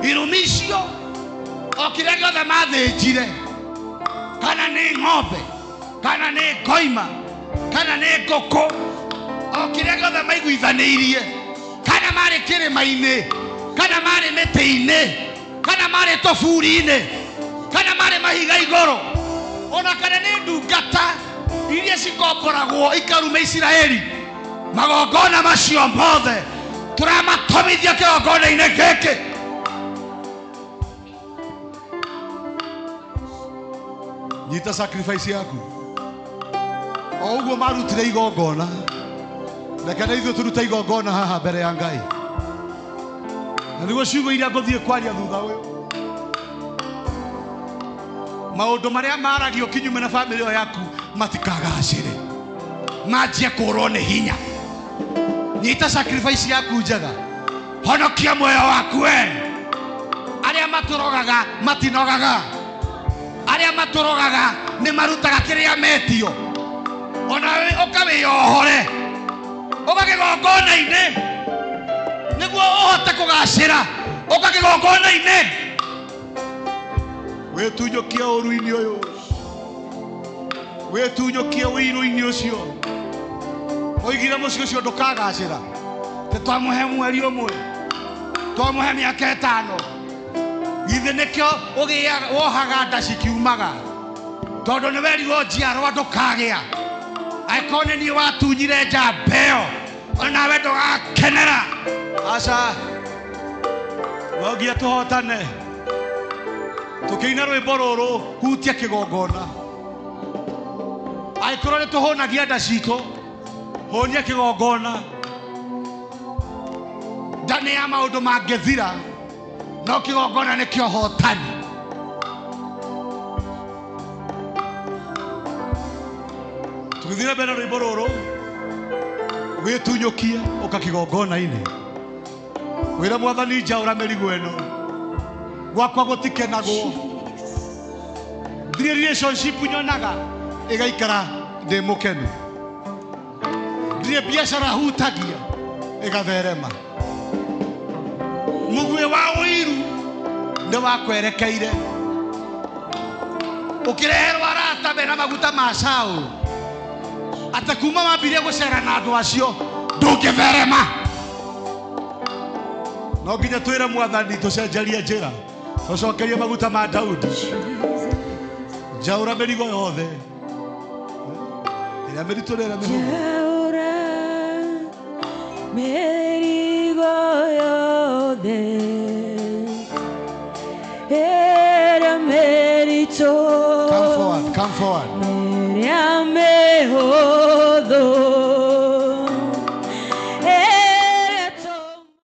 irumi icio o kiria giothe mathinjire kana ni ng'ombe kana ni koima kana ni nguku o kiria giothe maiguithaniirie kana mari kirima-ini kana mari miti-ini kana mari tuburi-ini kana mari mahiga iguru ona kana ni ndungata iria cikomboragwo ikaruma Isiraeli magongona macio mothe turamatomithia kigongona-ini giki. Nyita sacrifice yaku o uguo marutire igongona reke na ithuĩ turuta igongona haha mbere ya Ngai na nĩguo ciugo iria ngũthiĩ kwaria thutha ũyũ maũndũ marĩa maragio kinyume na family ĩyo yaku matikagacĩre manjie kũrwo nĩ hinya. Nyita sacrifice yaku njega honokia muoyo waku we arĩa matũrogaga matinogaga aria matũrogaga nĩ marutaga kĩrĩa metio ona we ũkawĩyohore ũgakĩgongona-inĩ nĩguo ũhote kũgacĩra ũgakĩgongona-inĩ wĩtunyũkie ũru-inĩ ũyũ wĩtunyũkie ũiru-inĩ ũcio oigire mũciĩ ũcio ndũkagacĩra twamũhe mweri ũmwe twamũhe mĩaka 5 githĩ nĩkĩo ũgĩaga wohaga nda cikiumaga tondũ nĩ werirwo njiarwa ndũkagĩa angĩkorwo nĩ niĩ watunyire njamba ĩyo onawe ndũgakenera aca no nginya tũhotane tũkĩina rwĩmbo rũrũ hutia kĩgongona angĩkorwo nĩ tũhũnagia nda citũ hũnia kĩgongona nda nĩ ya maũndũ mangĩthira no kigongona nĩ kĩo hotani. Tũgĩthire mbere na rwĩmbo rũrũ wĩtunyũkie ũka kĩgongona-inĩ wĩra Mwathani njaũra mĩrigo ĩno gwakwa gũtikenagwo ndirĩ relationship nyonaga ĩgaikara ndĩ mũkenu ndirĩ biacara hutagia ĩgatherema mũguĩ wa ũiru nĩ wakwerekeire ũkĩreherwo arata mena maguta ma caũ ata kuma wambirie gũcera na andũ acio ndũngĩtherema no nginya twĩre Mwathani tũcenjerie njĩra tũcokerie maguta ma Daudi njaũra mĩrigo yothe ĩrĩa mĩritũ na ĩrĩa mĩhũthũ njaũra mĩrigo yothe ĩrĩa mĩritũ come forward